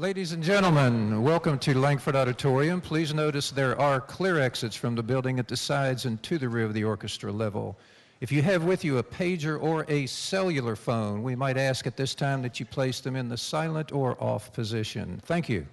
Ladies and gentlemen, welcome to Langford Auditorium. Please notice there are clear exits from the building at the sides and to the rear of the orchestra level. If you have with you a pager or a cellular phone, we might ask at this time that you place them in the silent or off position. Thank you.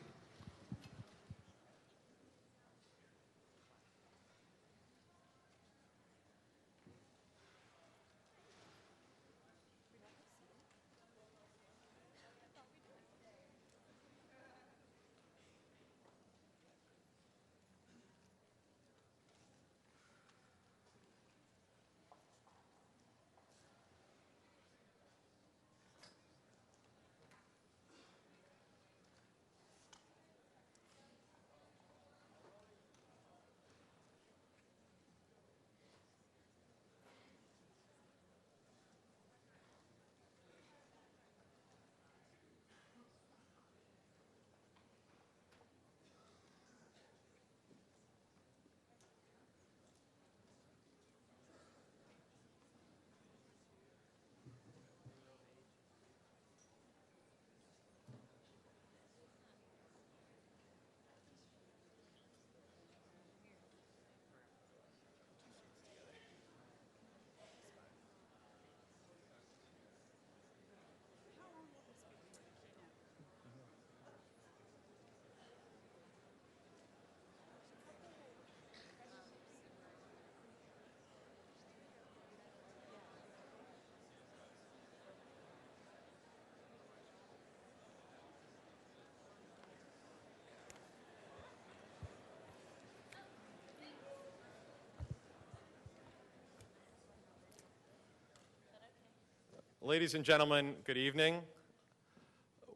Ladies and gentlemen, good evening.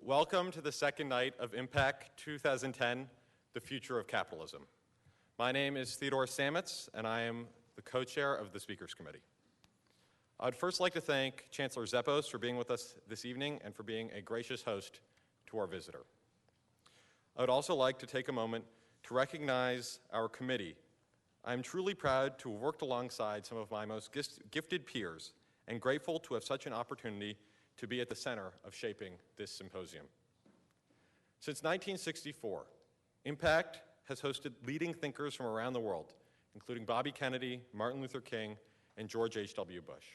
Welcome to the second night of Impact 2010, The Future of Capitalism. My name is Theodore Sametz, and I am the co-chair of the Speakers Committee. I would first like to thank Chancellor Zeppos for being with us this evening and for being a gracious host to our visitor. I would also like to take a moment to recognize our committee. I am truly proud to have worked alongside some of my most gifted peers and grateful to have such an opportunity to be at the center of shaping this symposium. Since 1964, Impact has hosted leading thinkers from around the world, including Bobby Kennedy, Martin Luther King, and George H.W. Bush.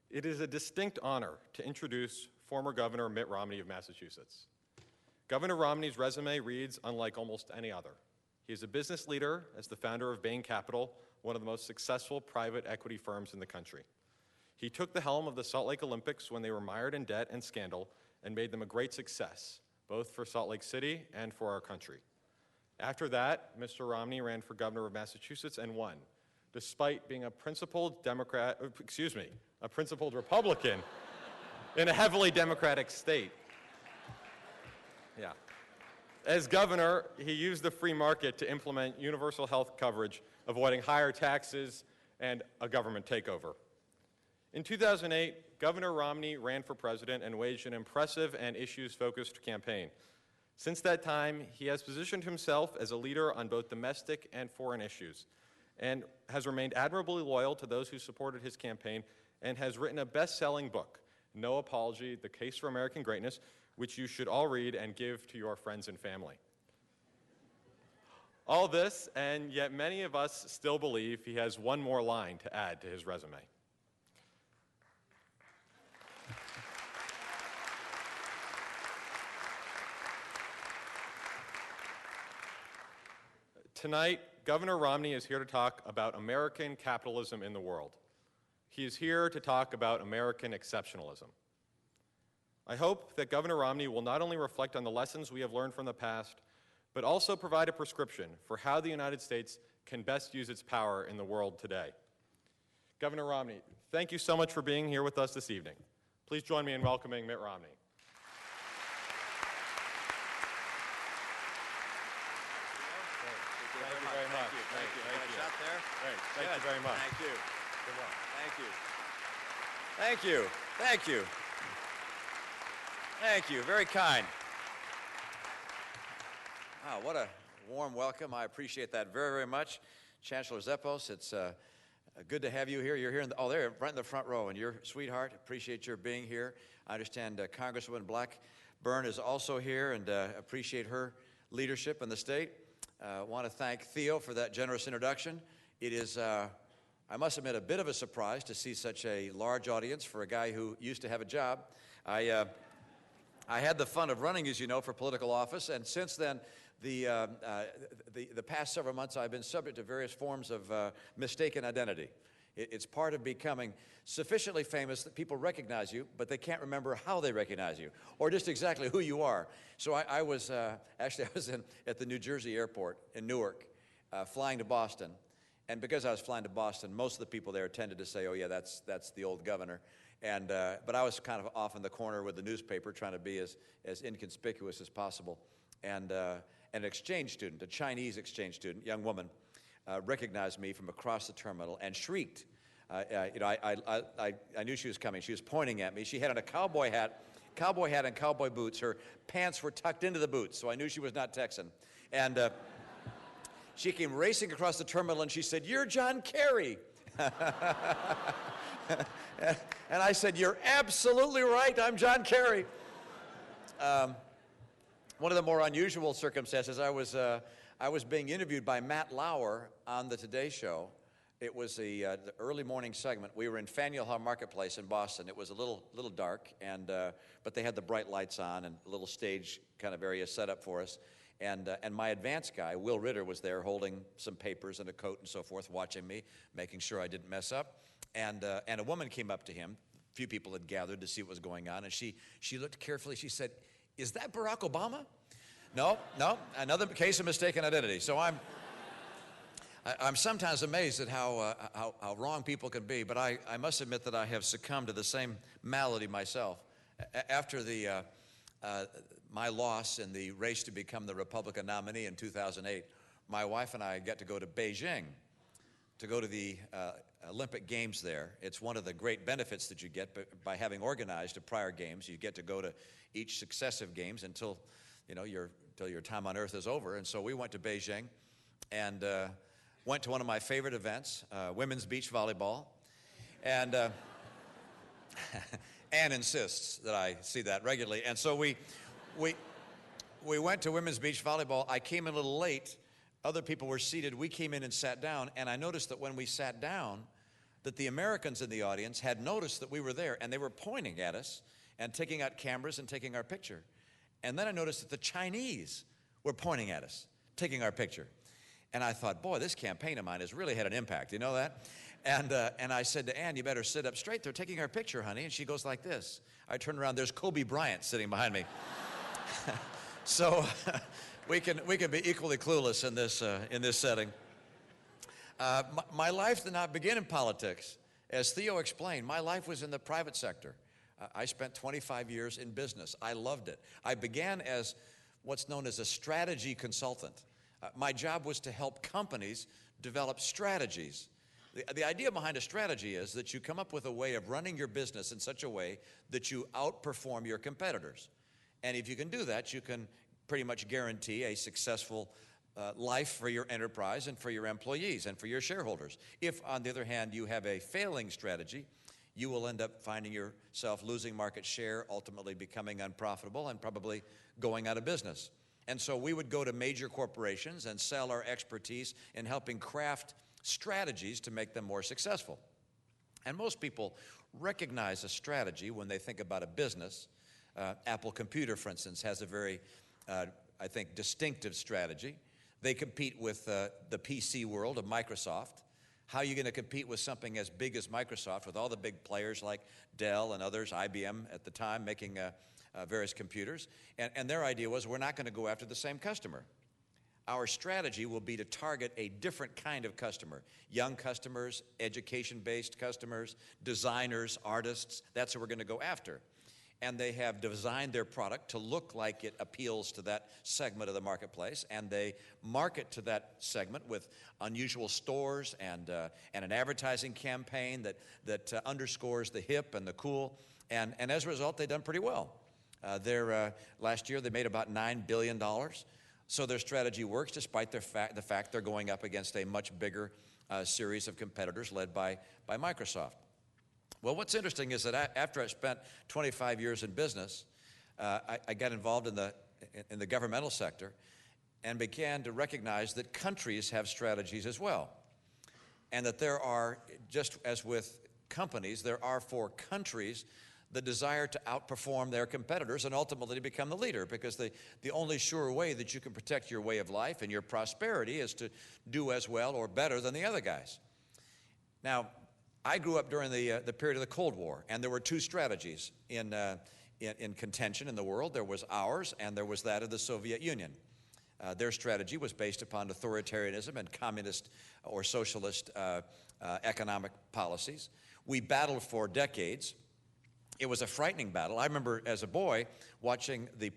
It is a distinct honor to introduce former Governor Mitt Romney of Massachusetts. Governor Romney's resume reads unlike almost any other. He is a business leader as the founder of Bain Capital, one of the most successful private equity firms in the country. He took the helm of the Salt Lake Olympics when they were mired in debt and scandal and made them a great success, both for Salt Lake City and for our country. After that, Mr. Romney ran for governor of Massachusetts and won, despite being a principled Republican in a heavily Democratic state. Yeah. As governor, he used the free market to implement universal health coverage, avoiding higher taxes and a government takeover. In 2008, Governor Romney ran for president and waged an impressive and issues-focused campaign. Since that time, he has positioned himself as a leader on both domestic and foreign issues, and has remained admirably loyal to those who supported his campaign, and has written a best-selling book, No Apology, The Case for American Greatness, which you should all read and give to your friends and family. All this, and yet many of us still believe he has one more line to add to his resume. Tonight, Governor Romney is here to talk about American capitalism in the world. He is here to talk about American exceptionalism. I hope that Governor Romney will not only reflect on the lessons we have learned from the past, but also provide a prescription for how the United States can best use its power in the world today. Governor Romney, thank you so much for being here with us this evening. Please join me in welcoming Mitt Romney. Thank you very much. Thank you. Shot there? Great. Thank you very much. Thank you. Good luck. Thank you. Thank you. Thank you. Thank you. Very kind. Wow, what a warm welcome. I appreciate that very, very much. Chancellor Zeppos, it's good to have you here. You're here in there, right in the front row, and your sweetheart. Appreciate your being here. I understand Congresswoman Byrne is also here, and appreciate her leadership in the state. Want to thank Theo for that generous introduction. It is, I must admit, a bit of a surprise to see such a large audience for a guy who used to have a job. I had the fun of running, as you know, for political office, and since then, the past several months, I've been subject to various forms of mistaken identity. It's part of becoming sufficiently famous that people recognize you, but they can't remember how they recognize you, or just exactly who you are. So I was at the New Jersey airport in Newark, flying to Boston. And because I was flying to Boston, most of the people there tended to say, oh yeah, that's the old governor. And, but I was kind of off in the corner with the newspaper trying to be as inconspicuous as possible. And an exchange student, a Chinese exchange student, young woman, recognized me from across the terminal and shrieked. I knew she was coming. She was pointing at me. She had on a cowboy hat and cowboy boots. Her pants were tucked into the boots, so I knew she was not Texan. And she came racing across the terminal and she said, "You're John Kerry." And I said, "You're absolutely right, I'm John Kerry." One of the more unusual circumstances, I was being interviewed by Matt Lauer on the Today Show. It was the early morning segment. We were in Faneuil Hall Marketplace in Boston. It was a little dark, and but they had the bright lights on and a little stage kind of area set up for us. And my advance guy, Will Ritter, was there holding some papers and a coat and so forth, watching me, making sure I didn't mess up. And a woman came up to him. A few people had gathered to see what was going on, and she looked carefully. She said, "Is that Barack Obama?" No, another case of mistaken identity. So I'm sometimes amazed at how wrong people can be, but I must admit that I have succumbed to the same malady myself. After my loss in the race to become the Republican nominee in 2008, my wife and I got to go to Beijing to go to the Olympic Games there. It's one of the great benefits that you get by having organized a prior games. You get to go to each successive games until your time on Earth is over. And so we went to Beijing and went to one of my favorite events, women's beach volleyball. And Ann insists that I see that regularly. And so we went to women's beach volleyball. I came in a little late. Other people were seated. We came in and sat down. And I noticed that when we sat down, that the Americans in the audience had noticed that we were there. And they were pointing at us and taking out cameras and taking our picture. And then I noticed that the Chinese were pointing at us, taking our picture. And I thought, boy, this campaign of mine has really had an impact. You know that? And I said to Ann, "You better sit up straight. They're taking our picture, honey." And she goes like this. I turned around. There's Kobe Bryant sitting behind me. So we can be equally clueless in this setting. My life did not begin in politics. As Theo explained, my life was in the private sector. I spent 25 years in business. I loved it. I began as what's known as a strategy consultant. My job was to help companies develop strategies. The idea behind a strategy is that you come up with a way of running your business in such a way that you outperform your competitors. And if you can do that, you can pretty much guarantee a successful life for your enterprise and for your employees and for your shareholders. If, on the other hand, you have a failing strategy, you will end up finding yourself losing market share, ultimately becoming unprofitable, and probably going out of business. And so we would go to major corporations and sell our expertise in helping craft strategies to make them more successful. And most people recognize a strategy when they think about a business. Apple Computer, for instance, has a very, I think, distinctive strategy. They compete with the PC world of Microsoft. How are you going to compete with something as big as Microsoft, with all the big players like Dell and others, IBM at the time, making various computers? And their idea was, we're not going to go after the same customer. Our strategy will be to target a different kind of customer. Young customers, education-based customers, designers, artists. That's what we're going to go after. And they have designed their product to look like it appeals to that segment of the marketplace, and they market to that segment with unusual stores and an advertising campaign that underscores the hip and the cool. And as a result, they've done pretty well. Last year, they made about $9 billion. So their strategy works despite the fact they're going up against a much bigger series of competitors led by Microsoft. Well, what's interesting is that after I spent 25 years in business, I got involved in the governmental sector and began to recognize that countries have strategies as well. And that there are, just as with companies, there are for countries the desire to outperform their competitors and ultimately become the leader, because the only sure way that you can protect your way of life and your prosperity is to do as well or better than the other guys. Now, I grew up during the period of the Cold War, and there were two strategies in contention in the world. There was ours, and there was that of the Soviet Union. Their strategy was based upon authoritarianism and communist or socialist economic policies. We battled for decades. It was a frightening battle. I remember as a boy watching the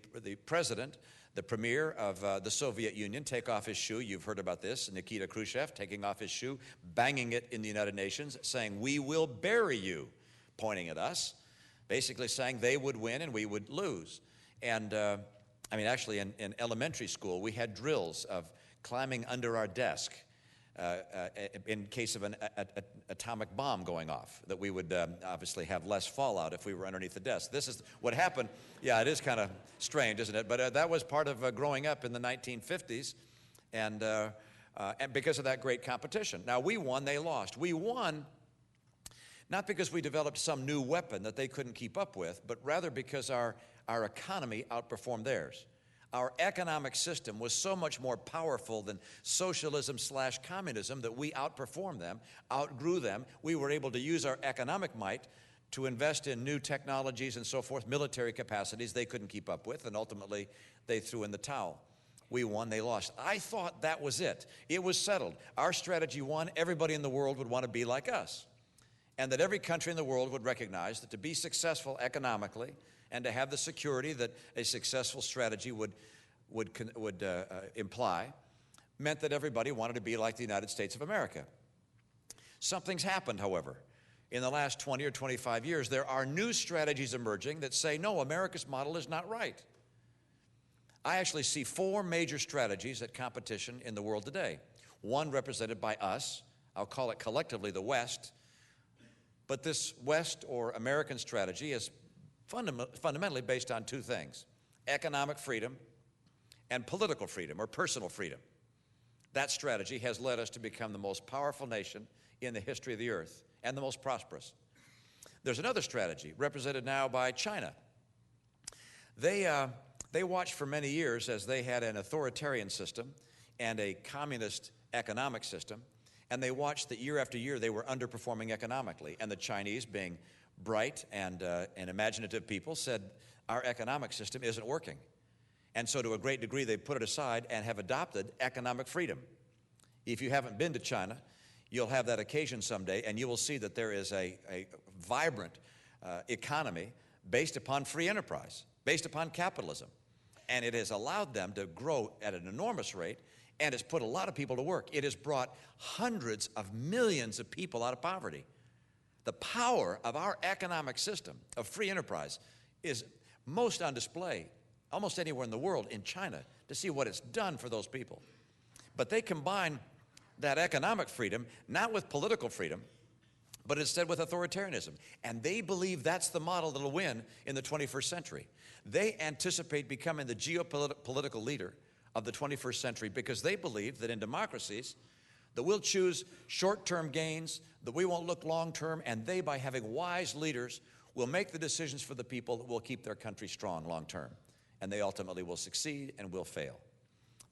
president, the premier of the Soviet Union, take off his shoe. You've heard about this, Nikita Khrushchev taking off his shoe, banging it in the United Nations, saying, "We will bury you," pointing at us, basically saying they would win and we would lose. And actually in elementary school, we had drills of climbing under our desk in case of an atomic bomb going off, that we would obviously have less fallout if we were underneath the desk. This is what happened. Yeah, it is kind of strange, isn't it? But that was part of growing up in the 1950s, and because of that great competition. Now, we won, they lost. We won not because we developed some new weapon that they couldn't keep up with, but rather because our economy outperformed theirs. Our economic system was so much more powerful than socialism/communism that we outperformed them, outgrew them. We were able to use our economic might to invest in new technologies and so forth, military capacities they couldn't keep up with, and ultimately they threw in the towel. We won, they lost. I thought that was it. It was settled. Our strategy won. Everybody in the world would want to be like us. And that every country in the world would recognize that to be successful economically and to have the security that a successful strategy would imply meant that everybody wanted to be like the United States of America. Something's happened, however. In the last 20 or 25 years, there are new strategies emerging that say, no, America's model is not right. I actually see four major strategies at competition in the world today. One represented by us, I'll call it collectively the West, but this West or American strategy is fundamentally based on two things: economic freedom and political freedom or personal freedom. That strategy has led us to become the most powerful nation in the history of the earth and the most prosperous. There's another strategy represented now by China. They watched for many years as they had an authoritarian system and a communist economic system, and they watched that year after year they were underperforming economically, and the Chinese, being bright and imaginative people, said, our economic system isn't working. And so to a great degree, they put it aside and have adopted economic freedom. If you haven't been to China, you'll have that occasion someday, and you will see that there is a vibrant economy based upon free enterprise, based upon capitalism. And it has allowed them to grow at an enormous rate, and it's put a lot of people to work. It has brought hundreds of millions of people out of poverty. The power of our economic system of free enterprise is most on display almost anywhere in the world, in China, to see what it's done for those people. But they combine that economic freedom not with political freedom, but instead with authoritarianism. And they believe that's the model that'll win in the 21st century. They anticipate becoming the geopolitical leader of the 21st century because they believe that in democracies, that we'll choose short-term gains, that we won't look long-term, and they, by having wise leaders, will make the decisions for the people that will keep their country strong long-term. And they ultimately will succeed and will fail.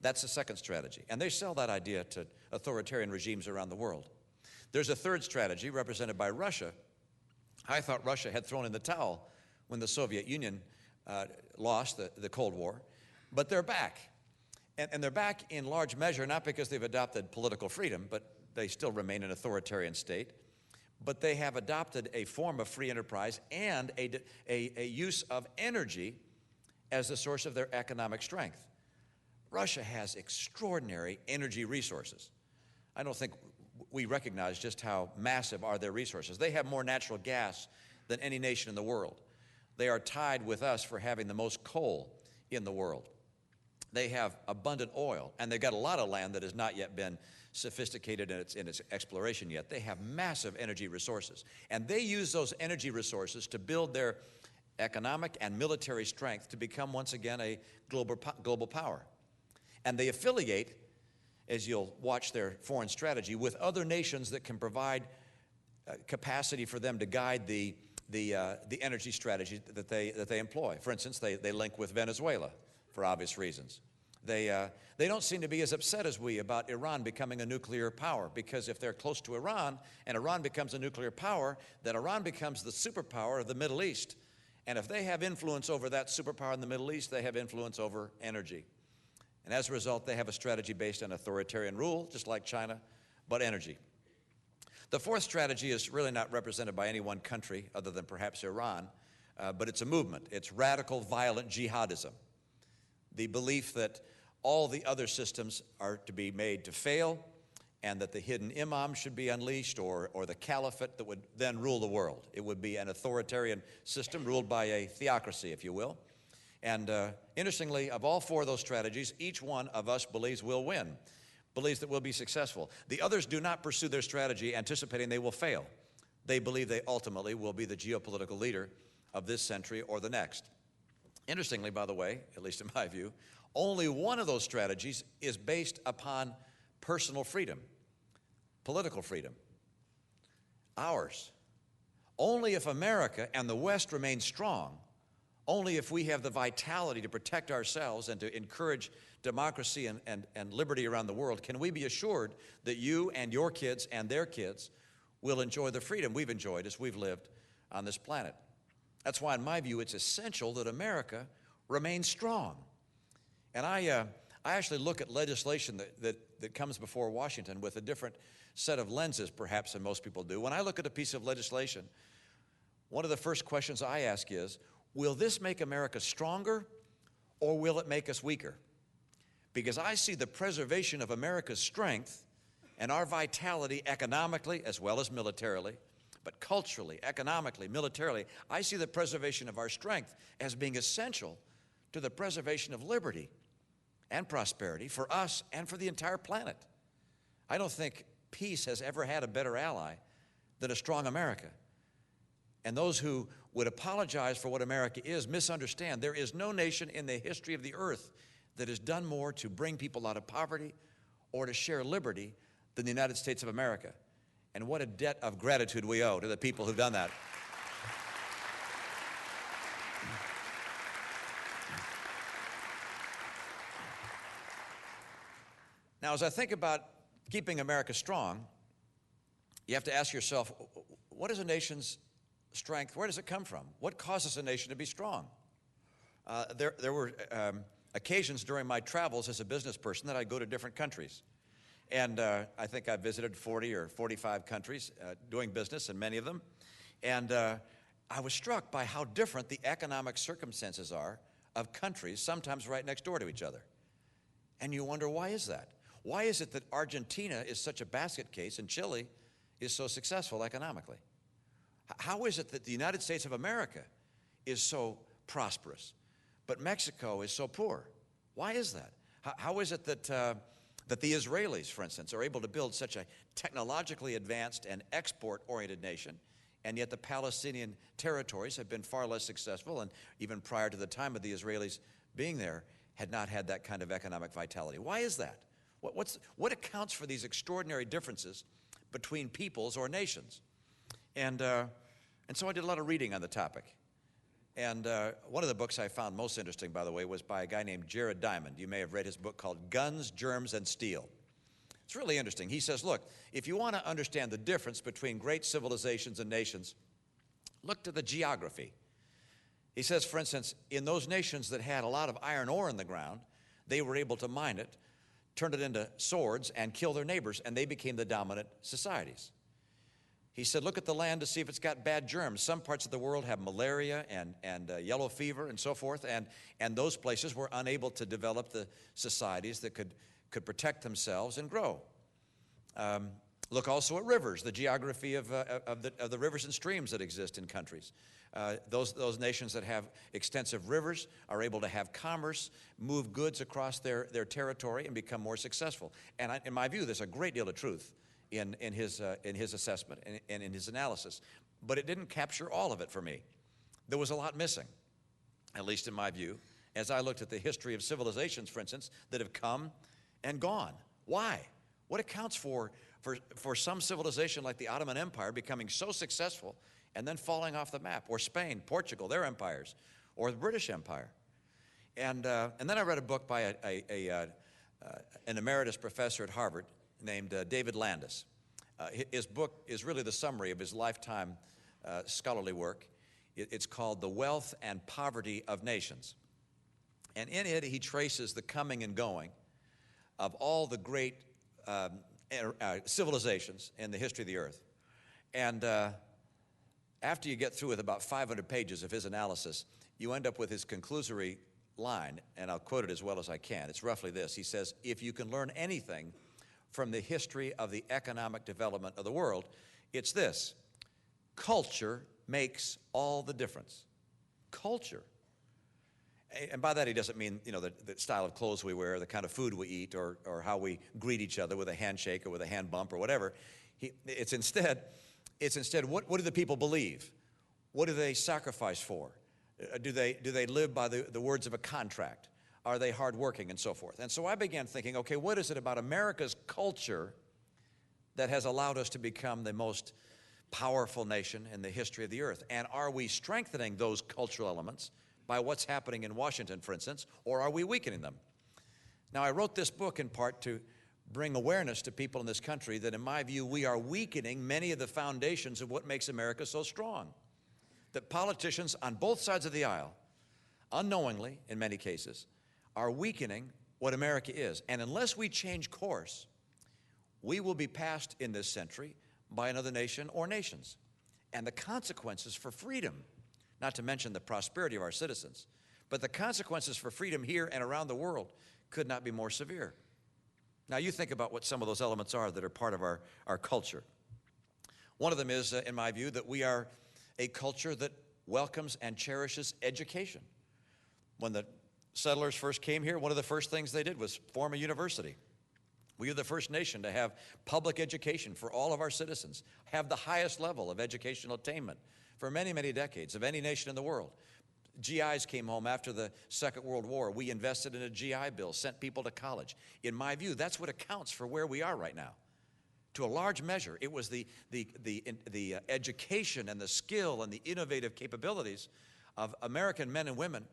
That's the second strategy. And they sell that idea to authoritarian regimes around the world. There's a third strategy represented by Russia. I thought Russia had thrown in the towel when the Soviet Union lost the Cold War, but they're back. And they're back in large measure, not because they've adopted political freedom, but they still remain an authoritarian state, but they have adopted a form of free enterprise and a use of energy as the source of their economic strength. Russia has extraordinary energy resources. I don't think we recognize just how massive are their resources. They have more natural gas than any nation in the world. They are tied with us for having the most coal in the world. They have abundant oil, and they've got a lot of land that has not yet been sophisticated in its exploration yet. They have massive energy resources, and they use those energy resources to build their economic and military strength to become once again a global power. And they affiliate, as you'll watch their foreign strategy, with other nations that can provide capacity for them to guide the energy strategy that they employ. For instance, they link with Venezuela for obvious reasons. They don't seem to be as upset as we about Iran becoming a nuclear power, because if they're close to Iran and Iran becomes a nuclear power, then Iran becomes the superpower of the Middle East. And if they have influence over that superpower in the Middle East, they have influence over energy. And as a result, they have a strategy based on authoritarian rule, just like China, but energy. The fourth strategy is really not represented by any one country other than perhaps Iran, but it's a movement. It's radical, violent jihadism. The belief that all the other systems are to be made to fail, and that the hidden imam should be unleashed, or the caliphate that would then rule the world. It would be an authoritarian system ruled by a theocracy, if you will. And interestingly, of all four of those strategies, each one of us believes we'll win, believes that we'll be successful. The others do not pursue their strategy anticipating they will fail. They believe they ultimately will be the geopolitical leader of this century or the next. Interestingly, by the way, at least in my view, only one of those strategies is based upon personal freedom, political freedom. Ours. Only if America and the West remain strong, only if we have the vitality to protect ourselves and to encourage democracy and liberty around the world, can we be assured that you and your kids and their kids will enjoy the freedom we've enjoyed as we've lived on this planet. That's why, in my view, it's essential that America remain strong. And I actually look at legislation that comes before Washington with a different set of lenses, perhaps, than most people do. When I look at a piece of legislation, one of the first questions I ask is, will this make America stronger, or will it make us weaker? Because I see the preservation of America's strength and our vitality economically as well as militarily, but culturally, economically, militarily, I see the preservation of our strength as being essential to the preservation of liberty and prosperity for us and for the entire planet. I don't think peace has ever had a better ally than a strong America. And those who would apologize for what America is misunderstand. There is no nation in the history of the earth that has done more to bring people out of poverty or to share liberty than the United States of America. And what a debt of gratitude we owe to the people who've done that. Now, as I think about keeping America strong, you have to ask yourself, what is a nation's strength? Where does it come from? What causes a nation to be strong? There were occasions during my travels as a business person that I'd go to different countries. And I think I visited 40 or 45 countries doing business in many of them. And I was struck by how different the economic circumstances are of countries sometimes right next door to each other. And you wonder, why is that? Why is it that Argentina is such a basket case and Chile is so successful economically? How is it that the United States of America is so prosperous, but Mexico is so poor? Why is that? How is it that the Israelis, for instance, are able to build such a technologically advanced and export-oriented nation, and yet the Palestinian territories have been far less successful, and even prior to the time of the Israelis being there, had not had that kind of economic vitality? Why is that? What accounts for these extraordinary differences between peoples or nations? And so I did a lot of reading on the topic. And one of the books I found most interesting, by the way, was by a guy named Jared Diamond. You may have read his book called Guns, Germs, and Steel. It's really interesting. He says, look, if you want to understand the difference between great civilizations and nations, look to the geography. He says, for instance, in those nations that had a lot of iron ore in the ground, they were able to mine it, turn it into swords, and kill their neighbors, and they became the dominant societies. He said, look at the land to see if it's got bad germs. Some parts of the world have malaria and yellow fever and so forth, and those places were unable to develop the societies that could protect themselves and grow. Look also at rivers, the geography of the rivers and streams that exist in countries. Those nations that have extensive rivers are able to have commerce, move goods across their territory, and become more successful. And in my view, there's a great deal of truth in his assessment and in his analysis. But it didn't capture all of it for me. there was a lot missing, at least in my view, as I looked at the history of civilizations, for instance, that have come and gone. Why? What accounts for some civilization like the Ottoman Empire becoming so successful and then falling off the map, or Spain, Portugal, their empires, or the British Empire? And then I read a book by an emeritus professor at Harvard named David Landis. His book is really the summary of his lifetime scholarly work. It's called The Wealth and Poverty of Nations. And in it, he traces the coming and going of all the great civilizations in the history of the earth. And after you get through with about 500 pages of his analysis, you end up with his conclusory line, and I'll quote it as well as I can. It's roughly this. He says, if you can learn anything from the history of the economic development of the world, it's this: culture makes all the difference. Culture. And by that he doesn't mean, the style of clothes we wear, the kind of food we eat, or how we greet each other with a handshake or with a hand bump or whatever. It's instead, what do the people believe? What do they sacrifice for? Do they live by the words of a contract? Are they hardworking, and so forth? And so I began thinking, okay, what is it about America's culture that has allowed us to become the most powerful nation in the history of the earth? And are we strengthening those cultural elements by what's happening in Washington, for instance, or are we weakening them? Now, I wrote this book in part to bring awareness to people in this country that, in my view, we are weakening many of the foundations of what makes America so strong. That politicians on both sides of the aisle, unknowingly in many cases, are weakening what America is. And unless we change course, we will be passed in this century by another nation or nations. And the consequences for freedom, not to mention the prosperity of our citizens, but the consequences for freedom here and around the world could not be more severe. Now, you think about what some of those elements are that are part of our culture. One of them is, in my view, that we are a culture that welcomes and cherishes education. When the settlers first came here, one of the first things they did was form a university. We are the first nation to have public education for all of our citizens, have the highest level of educational attainment for many, many decades of any nation in the world. GIs came home after the Second World War. We invested in a GI Bill, sent people to college. In my view, that's what accounts for where we are right now. To a large measure, it was the education and the skill and the innovative capabilities of American men and women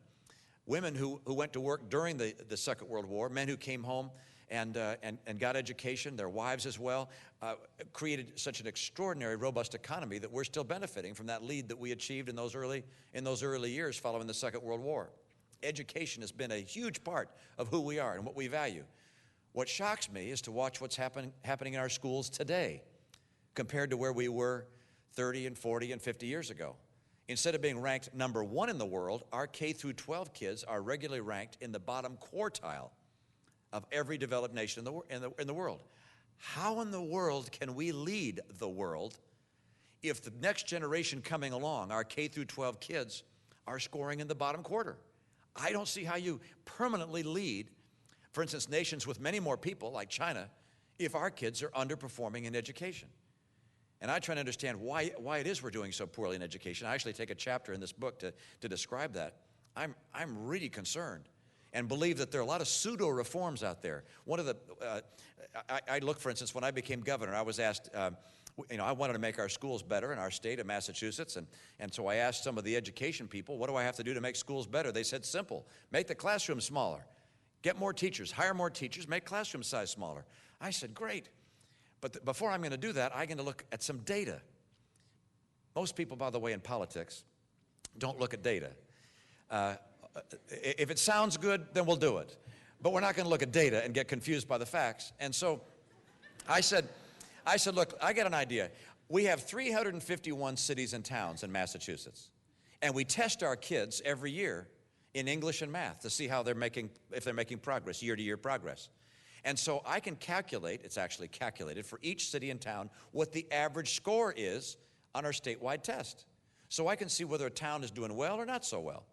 who went to work during the Second World War, men who came home and got education, their wives as well, created such an extraordinary, robust economy that we're still benefiting from that lead that we achieved in those early years following the Second World War. Education has been a huge part of who we are and what we value. What shocks me is to watch what's happening in our schools today compared to where we were 30 and 40 and 50 years ago. Instead of being ranked number 1 in the world, our K through 12 kids are regularly ranked in the bottom quartile of every developed nation in the world. How in the world can we lead the world if the next generation coming along, our K through 12 kids, are scoring in the bottom quarter? I don't see how you permanently lead, for instance, nations with many more people like China, if our kids are underperforming in education. And I try to understand why it is we're doing so poorly in education. I actually take a chapter in this book to describe that. I'm really concerned and believe that there are a lot of pseudo-reforms out there. One of the, I look, for instance, when I became governor, I was asked, I wanted to make our schools better in our state of Massachusetts, and so I asked some of the education people, what do I have to do to make schools better? They said, simple, make the classroom smaller, get more teachers, hire more teachers, make classroom size smaller. I said, great. But before I'm going to do that, I'm going to look at some data. Most people, by the way, in politics don't look at data. If it sounds good, then we'll do it. But we're not going to look at data and get confused by the facts. And so I said, look, I got an idea. We have 351 cities and towns in Massachusetts. And we test our kids every year in English and math to see if they're making progress, year-to-year progress. And so I can calculate, it's actually calculated for each city and town, what the average score is on our statewide test. So I can see whether a town is doing well or not so well.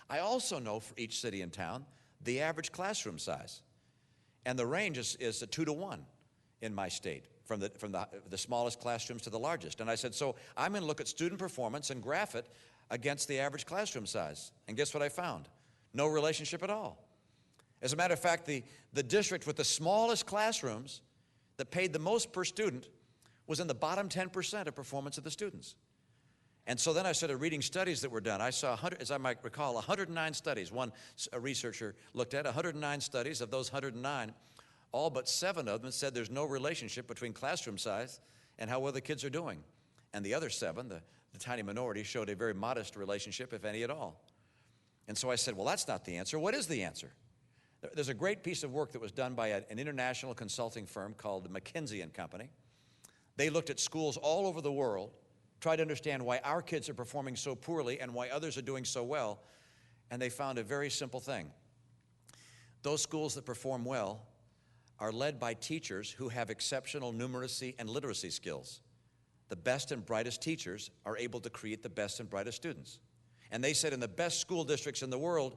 I also know for each city and town the average classroom size. And the range is a 2 to 1 in my state, from the smallest classrooms to the largest. And I said, so I'm going to look at student performance and graph it against the average classroom size. And guess what I found? No relationship at all. As a matter of fact, the district with the smallest classrooms that paid the most per student was in the bottom 10% of performance of the students. And so then I started reading studies that were done. I saw, as I might recall, 109 studies. A researcher looked at 109 studies. Of those 109, all but 7 of them said there's no relationship between classroom size and how well the kids are doing. And the other 7, the tiny minority, showed a very modest relationship, if any at all. And so I said, well, that's not the answer. What is the answer? There's a great piece of work that was done by an international consulting firm called McKinsey & Company. They looked at schools all over the world, tried to understand why our kids are performing so poorly and why others are doing so well, and they found a very simple thing. Those schools that perform well are led by teachers who have exceptional numeracy and literacy skills. The best and brightest teachers are able to create the best and brightest students. And they said in the best school districts in the world,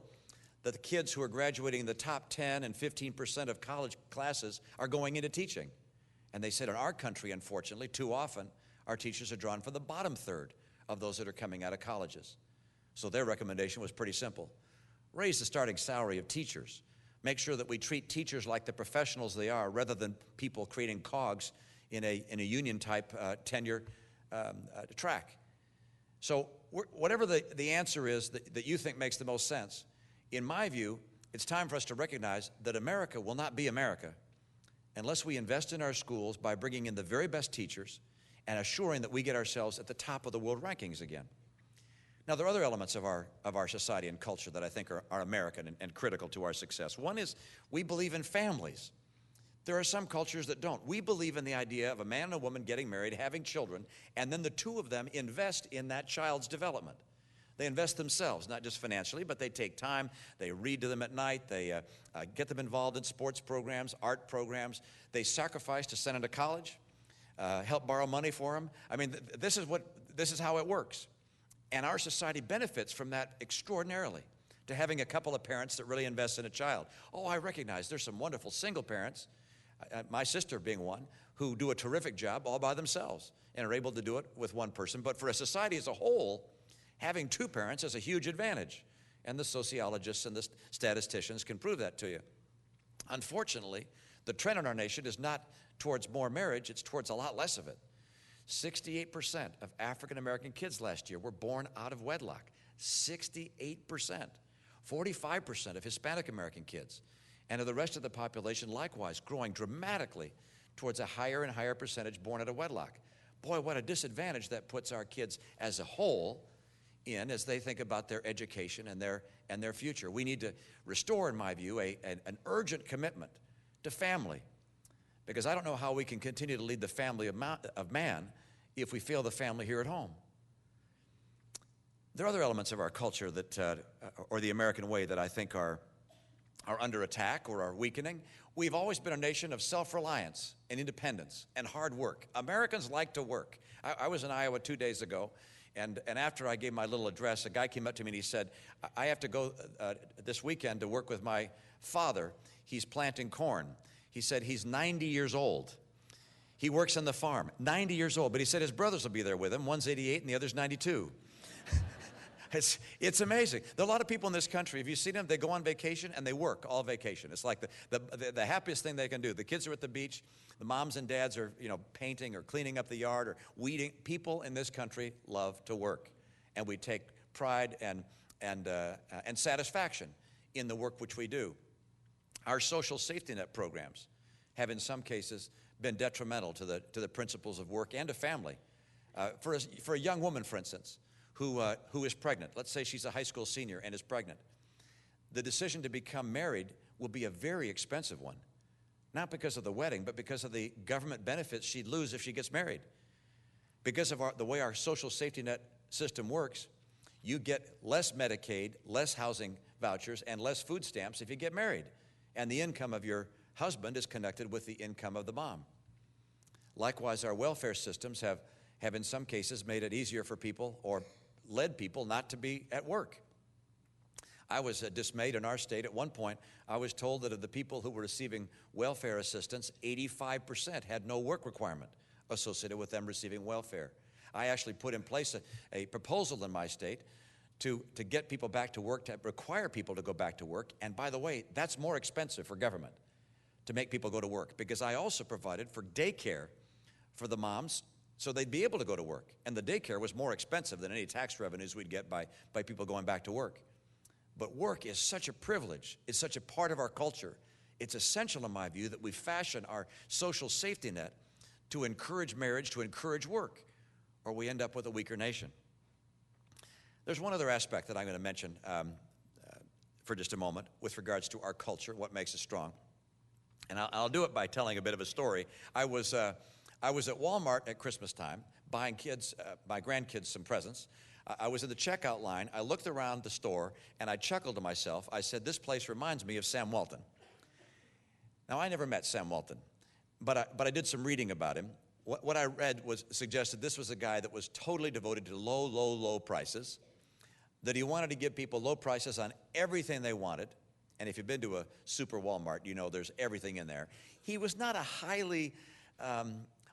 that the kids who are graduating in the top 10 and 15% of college classes are going into teaching. And they said in our country, unfortunately, too often, our teachers are drawn from the bottom third of those that are coming out of colleges. So their recommendation was pretty simple. Raise the starting salary of teachers. Make sure that we treat teachers like the professionals they are, rather than people creating cogs in a union-type tenure track. So whatever the answer is that you think makes the most sense, in my view, it's time for us to recognize that America will not be America unless we invest in our schools by bringing in the very best teachers and assuring that we get ourselves at the top of the world rankings again. Now, there are other elements of our society and culture that I think are American and critical to our success. One is we believe in families. There are some cultures that don't. We believe in the idea of a man and a woman getting married, having children, and then the two of them invest in that child's development. They invest themselves, not just financially, but they take time, they read to them at night, they get them involved in sports programs, art programs, they sacrifice to send them to college, help borrow money for them. I mean, this is how it works. And our society benefits from that extraordinarily, to having a couple of parents that really invest in a child. Oh, I recognize there's some wonderful single parents, my sister being one, who do a terrific job all by themselves and are able to do it with one person. But for a society as a whole, having 2 parents is a huge advantage, and the sociologists and the statisticians can prove that to you. Unfortunately, the trend in our nation is not towards more marriage, it's towards a lot less of it. 68% of African American kids last year were born out of wedlock. 68%. 45% of Hispanic American kids. And of the rest of the population, likewise, growing dramatically towards a higher and higher percentage born out of wedlock. Boy, what a disadvantage that puts our kids as a whole in as they think about their education and their future. We need to restore, in my view, an urgent commitment to family, because I don't know how we can continue to lead the family of man if we fail the family here at home. There are other elements of our culture that, or the American way, that I think are under attack or are weakening. We've always been a nation of self-reliance and independence and hard work. Americans like to work. I was in Iowa 2 days ago, and after I gave my little address, a guy came up to me and he said, I have to go this weekend to work with my father. He's planting corn. He said he's 90 years old. He works on the farm, 90 years old, but he said his brothers will be there with him. One's 88 and the other's 92. It's amazing. There are a lot of people in this country, if you see them, they go on vacation and they work all vacation. It's like the happiest thing they can do. The kids are at the beach. The moms and dads are, painting or cleaning up the yard or weeding. People in this country love to work, and we take pride and satisfaction in the work which we do. Our social safety net programs have, in some cases, been detrimental to the principles of work and to family. For a young woman, for instance, who is pregnant, let's say she's a high school senior and is pregnant, the decision to become married will be a very expensive one. Not because of the wedding, but because of the government benefits she'd lose if she gets married. Because of the way our social safety net system works, you get less Medicaid, less housing vouchers, and less food stamps if you get married. And the income of your husband is connected with the income of the mom. Likewise, our welfare systems have in some cases made it easier for people or led people not to be at work. I was dismayed in our state. At one point, I was told that of the people who were receiving welfare assistance, 85% had no work requirement associated with them receiving welfare. I actually put in place a proposal in my state to get people back to work, to require people to go back to work. And by the way, that's more expensive for government to make people go to work, because I also provided for daycare for the moms so they'd be able to go to work. And the daycare was more expensive than any tax revenues we'd get by people going back to work. But work is such a privilege. It's such a part of our culture. It's essential, in my view, that we fashion our social safety net to encourage marriage, to encourage work, or we end up with a weaker nation. There's one other aspect that I'm going to mention for just a moment with regards to our culture, what makes us strong. And I'll do it by telling a bit of a story. I was at Walmart at Christmas time buying my grandkids some presents. I was in the checkout line. I looked around the store, and I chuckled to myself. I said, this place reminds me of Sam Walton. Now, I never met Sam Walton, but I did some reading about him. What I read suggested this was a guy that was totally devoted to low prices, that he wanted to give people low prices on everything they wanted. And if you've been to a super Walmart, you know there's everything in there. He was not a highly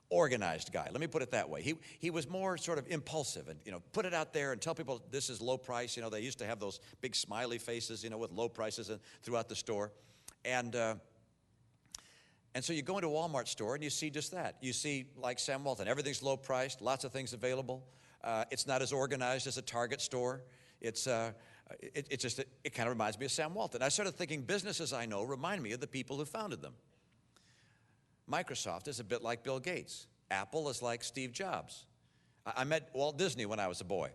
organized guy. Let me put it that way. He was more sort of impulsive and, put it out there and tell people this is low price. They used to have those big smiley faces, with low prices throughout the store. And so you go into a Walmart store and you see just that. You see, like Sam Walton, everything's low priced, lots of things available. It's not as organized as a Target store. It kind of reminds me of Sam Walton. I started thinking businesses I know remind me of the people who founded them. Microsoft is a bit like Bill Gates. Apple is like Steve Jobs. I met Walt Disney when I was a boy.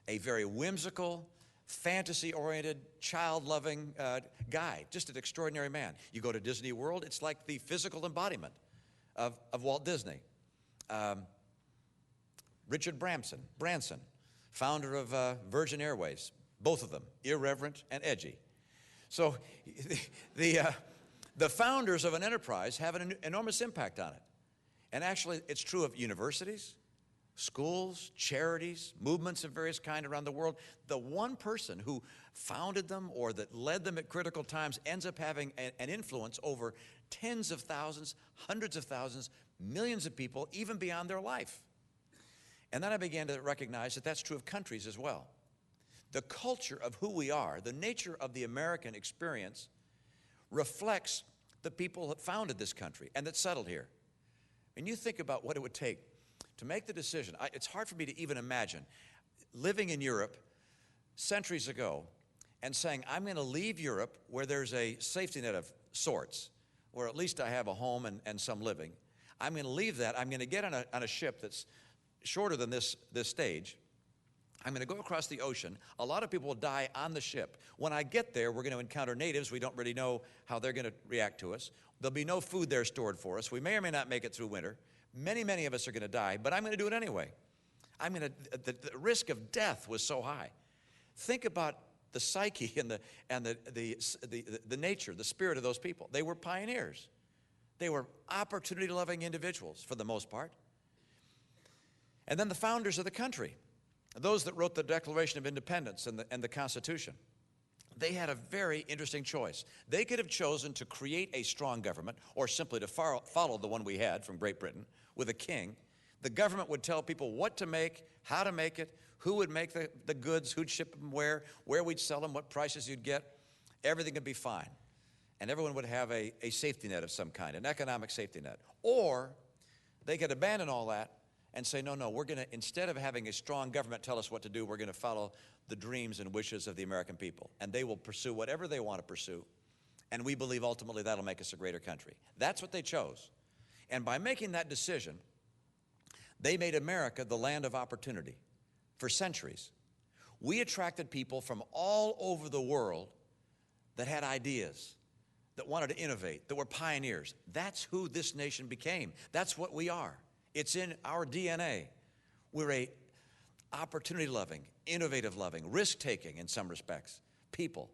A very whimsical, fantasy-oriented, child-loving guy, just an extraordinary man. You go to Disney World, it's like the physical embodiment of Walt Disney. Richard Branson, founder of Virgin Airways, both of them, irreverent and edgy. So the founders of an enterprise have an enormous impact on it. And actually, it's true of universities, schools, charities, movements of various kinds around the world. The one person who founded them or that led them at critical times ends up having an influence over tens of thousands, hundreds of thousands, millions of people, even beyond their life. And then I began to recognize that that's true of countries as well. The culture of who we are, the nature of the American experience, reflects the people that founded this country and that settled here. And you think about what it would take to make the decision. It's hard for me to even imagine living in Europe centuries ago and saying, I'm going to leave Europe where there's a safety net of sorts, where at least I have a home and some living. I'm going to leave that. I'm going to get on a ship that's shorter than this stage. I'm going to go across the ocean. A lot of people will die on the ship. When I get there, we're going to encounter natives. We don't really know how they're going to react to us. There'll be no food there stored for us. We may or may not make it through winter. Many of us are going to die, but I'm going to do it anyway. The risk of death was so high. Think about the psyche and the nature, the spirit of those people. They were pioneers. They were opportunity-loving individuals for the most part. And then the founders of the country, those that wrote the Declaration of Independence and the Constitution, they had a very interesting choice. They could have chosen to create a strong government or simply to follow the one we had from Great Britain with a king. The government would tell people what to make, how to make it, who would make the goods, who'd ship them where we'd sell them, what prices you'd get. Everything would be fine. And everyone would have a safety net of some kind, an economic safety net. Or they could abandon all that and say, no, we're going to, instead of having a strong government tell us what to do, we're going to follow the dreams and wishes of the American people. And they will pursue whatever they want to pursue. And we believe ultimately that'll make us a greater country. That's what they chose. And by making that decision, they made America the land of opportunity for centuries. We attracted people from all over the world that had ideas, that wanted to innovate, that were pioneers. That's who this nation became. That's what we are. It's in our DNA. We're a opportunity-loving, innovative-loving, risk-taking in some respects people.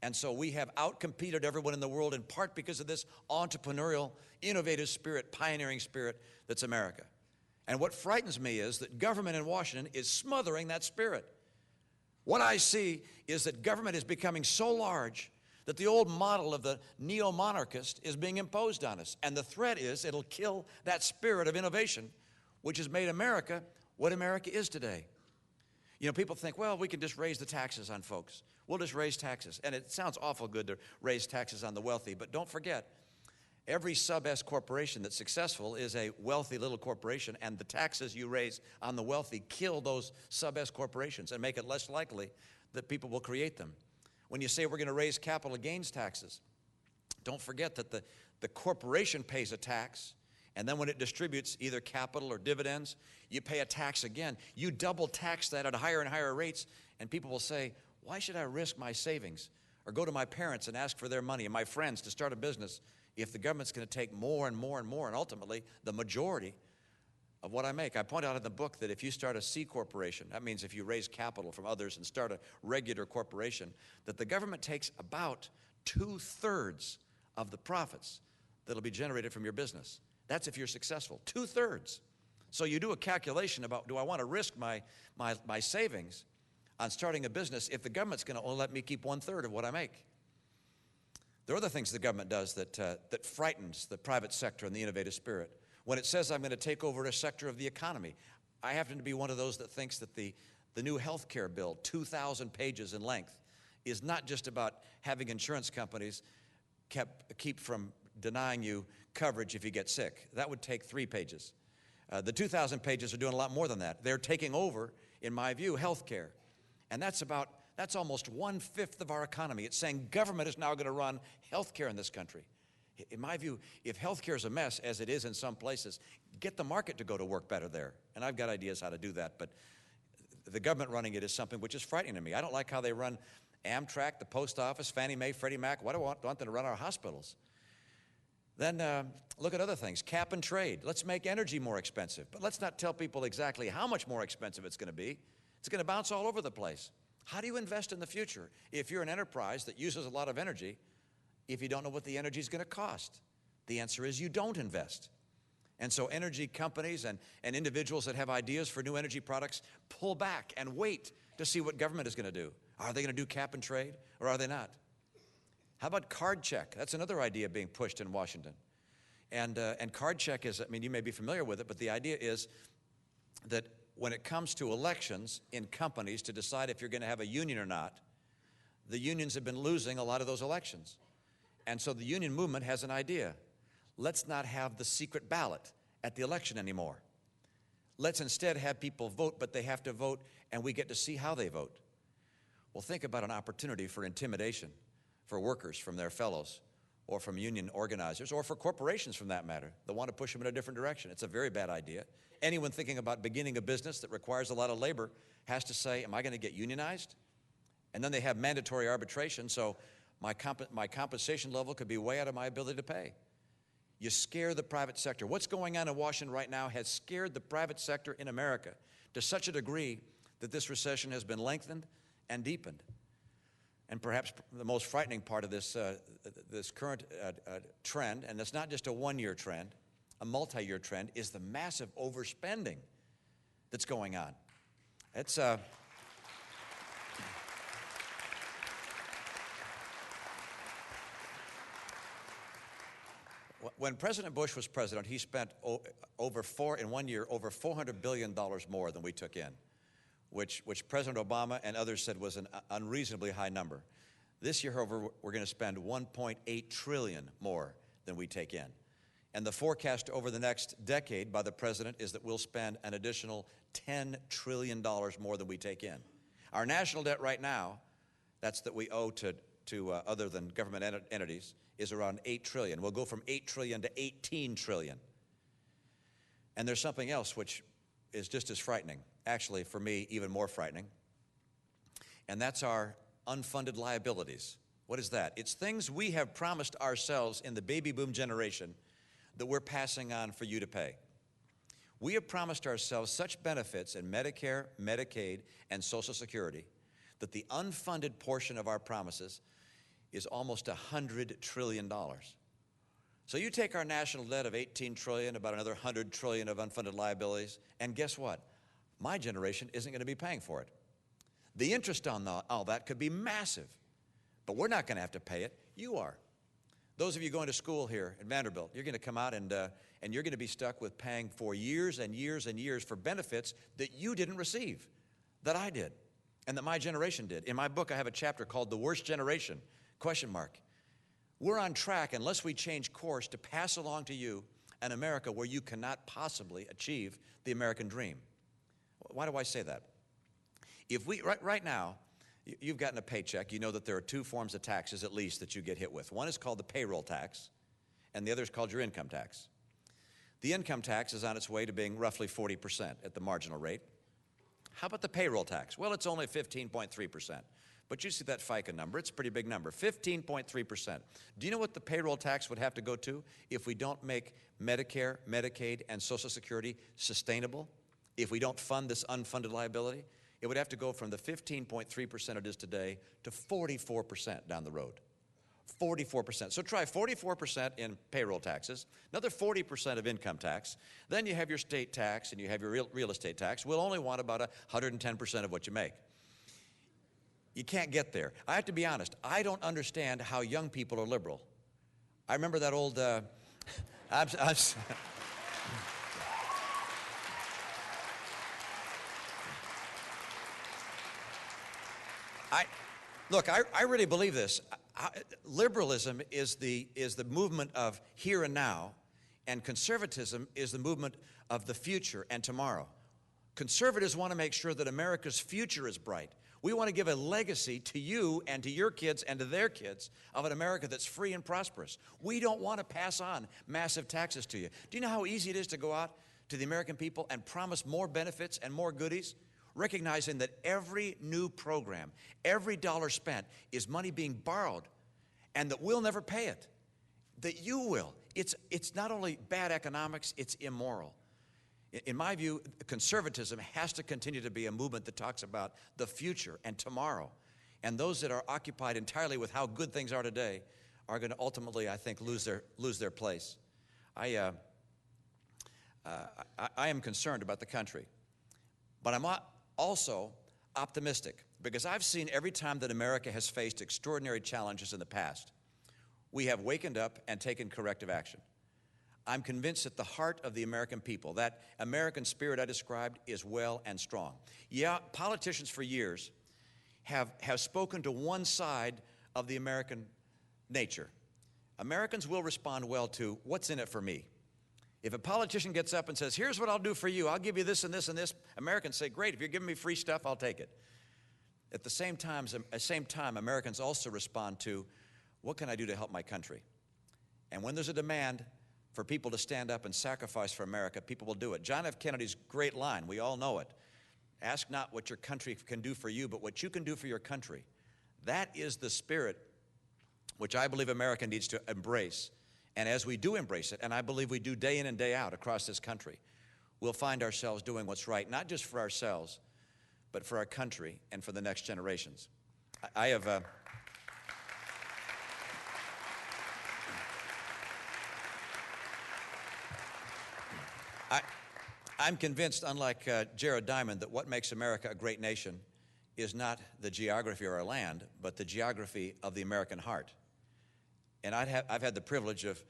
And so we have outcompeted everyone in the world in part because of this entrepreneurial, innovative spirit, pioneering spirit that's America. And what frightens me is that government in Washington is smothering that spirit. What I see is that government is becoming so large that the old model of the neo-monarchist is being imposed on us. And the threat is it'll kill that spirit of innovation, which has made America what America is today. You know, people think, well, we can just raise the taxes on folks. We'll just raise taxes. And it sounds awful good to raise taxes on the wealthy, but don't forget, every sub-S corporation that's successful is a wealthy little corporation, and the taxes you raise on the wealthy kill those sub-S corporations and make it less likely that people will create them. When you say we're going to raise capital gains taxes, don't forget that the corporation pays a tax, and then when it distributes either capital or dividends, you pay a tax again. You double tax that at higher and higher rates, and people will say, why should I risk my savings or go to my parents and ask for their money and my friends to start a business if the government's going to take more and more and more, and ultimately the majority of what I make? I point out in the book that if you start a C corporation, that means if you raise capital from others and start a regular corporation, that the government takes about 2/3 of the profits that'll be generated from your business. That's if you're successful, 2/3. So you do a calculation about, do I want to risk my savings on starting a business if the government's going to only let me keep 1/3 of what I make? There are other things the government does that frightens the private sector and the innovative spirit. When it says I'm going to take over a sector of the economy, I happen to be one of those that thinks that the new health care bill, 2,000 pages in length, is not just about having insurance companies keep from denying you coverage if you get sick. That would take 3 pages. The 2,000 pages are doing a lot more than that. They're taking over, in my view, health care. And that's almost 1/5 of our economy. It's saying government is now going to run health care in this country. In my view, if health care is a mess, as it is in some places, get the market to go to work better there. And I've got ideas how to do that, but the government running it is something which is frightening to me. I don't like how they run Amtrak, the post office, Fannie Mae, Freddie Mac. Why do I want them to run our hospitals? Then look at other things. Cap and trade. Let's make energy more expensive. But let's not tell people exactly how much more expensive it's going to be. It's going to bounce all over the place. How do you invest in the future if you're an enterprise that uses a lot of energy if you don't know what the energy is going to cost? The answer is you don't invest. And so energy companies and individuals that have ideas for new energy products pull back and wait to see what government is going to do. Are they going to do cap and trade or are they not? How about card check? That's another idea being pushed in Washington. And card check is, I mean, you may be familiar with it, but the idea is that when it comes to elections in companies to decide if you're going to have a union or not, the unions have been losing a lot of those elections. And so the union movement has an idea. Let's not have the secret ballot at the election anymore. Let's instead have people vote, but they have to vote, and we get to see how they vote. Well, think about an opportunity for intimidation for workers from their fellows, or from union organizers, or for corporations from that matter that want to push them in a different direction. It's a very bad idea. Anyone thinking about beginning a business that requires a lot of labor has to say, am I going to get unionized? And then they have mandatory arbitration, so my compensation level could be way out of my ability to pay. You scare the private sector. What's going on in Washington right now has scared the private sector in America to such a degree that this recession has been lengthened and deepened. And perhaps the most frightening part of this current trend, and it's not just a one-year trend, a multi-year trend, is the massive overspending that's going on. It's when President Bush was president, he spent in 1 year over $400 billion more than we took in, which President Obama and others said was an unreasonably high number. This year, however, we're going to spend $1.8 trillion more than we take in. And the forecast over the next decade by the president is that we'll spend an additional $10 trillion more than we take in. Our national debt right now, that's that we owe to other than government entities, is around $8 trillion. We'll go from $8 trillion to $18 trillion. And there's something else which is just as frightening, actually for me even more frightening, and that's our unfunded liabilities. What is that? It's things we have promised ourselves in the baby boom generation that we're passing on for you to pay. We have promised ourselves such benefits in Medicare, Medicaid, and Social Security that the unfunded portion of our promises is almost $100 trillion. So you take our national debt of $18 trillion, about another $100 trillion of unfunded liabilities, and guess what? My generation isn't going to be paying for it. The interest on all that could be massive, but we're not going to have to pay it. You are. Those of you going to school here at Vanderbilt, you're going to come out and you're going to be stuck with paying for years and years and years for benefits that you didn't receive. that I did and that my generation did. In my book, I have a chapter called The Worst Generation, ? We're on track, unless we change course, to pass along to you an America where you cannot possibly achieve the American dream. Why do I say that? If we, right now, you've gotten a paycheck. You know that there are two forms of taxes at least that you get hit with. One is called the payroll tax, and the other is called your income tax. The income tax is on its way to being roughly 40% at the marginal rate. How about the payroll tax? Well, it's only 15.3%. But you see that FICA number, it's a pretty big number, 15.3%. Do you know what the payroll tax would have to go to if we don't make Medicare, Medicaid, and Social Security sustainable? If we don't fund this unfunded liability? It would have to go from the 15.3% it is today to 44% down the road. 44%. So try 44% in payroll taxes, another 40% of income tax, then you have your state tax and you have your real estate tax. We'll only want about 110% of what you make. You can't get there. I have to be honest, I don't understand how young people are liberal. I remember that old, Look, I really believe this. Liberalism is the movement of here and now, and conservatism is the movement of the future and tomorrow. Conservatives want to make sure that America's future is bright. We want to give a legacy to you and to your kids and to their kids of an America that's free and prosperous. We don't want to pass on massive taxes to you. Do you know how easy it is to go out to the American people and promise more benefits and more goodies? Recognizing that every new program, every dollar spent is money being borrowed, and that we'll never pay it, that you will. It's not only bad economics, it's immoral. In my view, conservatism has to continue to be a movement that talks about the future and tomorrow. And those that are occupied entirely with how good things are today are going to ultimately, I think, lose their place. I am concerned about the country, but I'm also optimistic, because I've seen every time that America has faced extraordinary challenges in the past, we have wakened up and taken corrective action. I'm convinced that the heart of the American people, that American spirit I described, is well and strong. Yeah, politicians for years have spoken to one side of the American nature. Americans will respond well to what's in it for me. If a politician gets up and says, here's what I'll do for you, I'll give you this and this and this, Americans say, great, if you're giving me free stuff, I'll take it. At the same time, Americans also respond to, what can I do to help my country? And when there's a demand for people to stand up and sacrifice for America, people will do it. John F. Kennedy's great line, we all know it. Ask not what your country can do for you, but what you can do for your country. That is the spirit which I believe America needs to embrace. And as we do embrace it, and I believe we do day in and day out across this country, we'll find ourselves doing what's right, not just for ourselves, but for our country and for the next generations. I'm convinced, unlike Jared Diamond, that what makes America a great nation is not the geography of our land, but the geography of the American heart. And I've had the privilege of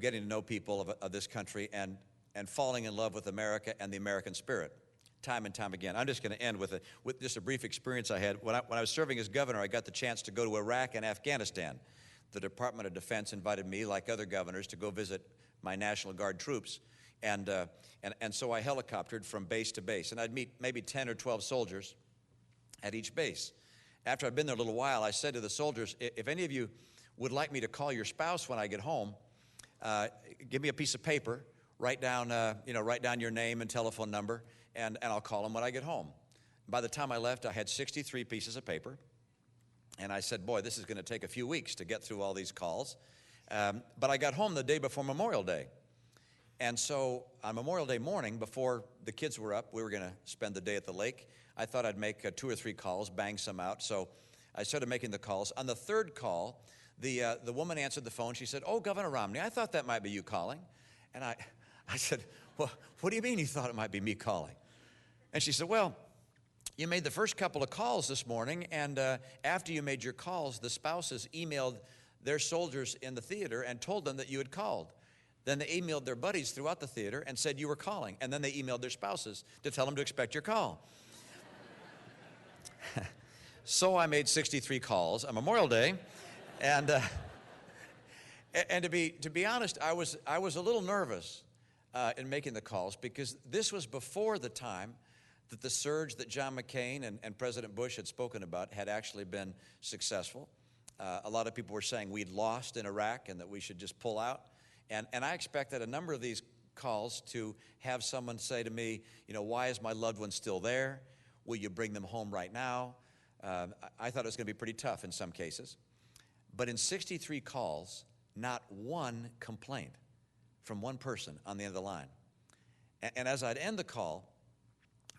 getting to know people of this country and falling in love with America and the American spirit, time and time again. I'm just going to end with just a brief experience I had. When I was serving as governor, I got the chance to go to Iraq and Afghanistan. The Department of Defense invited me, like other governors, to go visit my National Guard troops. And so I helicoptered from base to base, and I'd meet maybe 10 or 12 soldiers at each base. After I'd been there a little while, I said to the soldiers, if any of you would like me to call your spouse when I get home, give me a piece of paper, write down your name and telephone number, and I'll call them when I get home. By the time I left, I had 63 pieces of paper, and I said, boy, this is going to take a few weeks to get through all these calls. But I got home the day before Memorial Day. And so on Memorial Day morning, before the kids were up, we were going to spend the day at the lake. I thought I'd make 2 or 3 calls, bang some out. So I started making the calls. On the third call, the woman answered the phone. She said, oh, Governor Romney, I thought that might be you calling. And I said, well, what do you mean you thought it might be me calling? And she said, well, you made the first couple of calls this morning, and after you made your calls, the spouses emailed their soldiers in the theater and told them that you had called. Then they emailed their buddies throughout the theater and said you were calling. And then they emailed their spouses to tell them to expect your call. So I made 63 calls on Memorial Day, and to be honest, I was a little nervous in making the calls, because this was before the time that the surge that John McCain and President Bush had spoken about had actually been successful. A lot of people were saying we'd lost in Iraq and that we should just pull out. And I expected a number of these calls to have someone say to me, why is my loved one still there? Will you bring them home right now? I thought it was going to be pretty tough in some cases. But in 63 calls, not one complaint from one person on the end of the line. And as I'd end the call,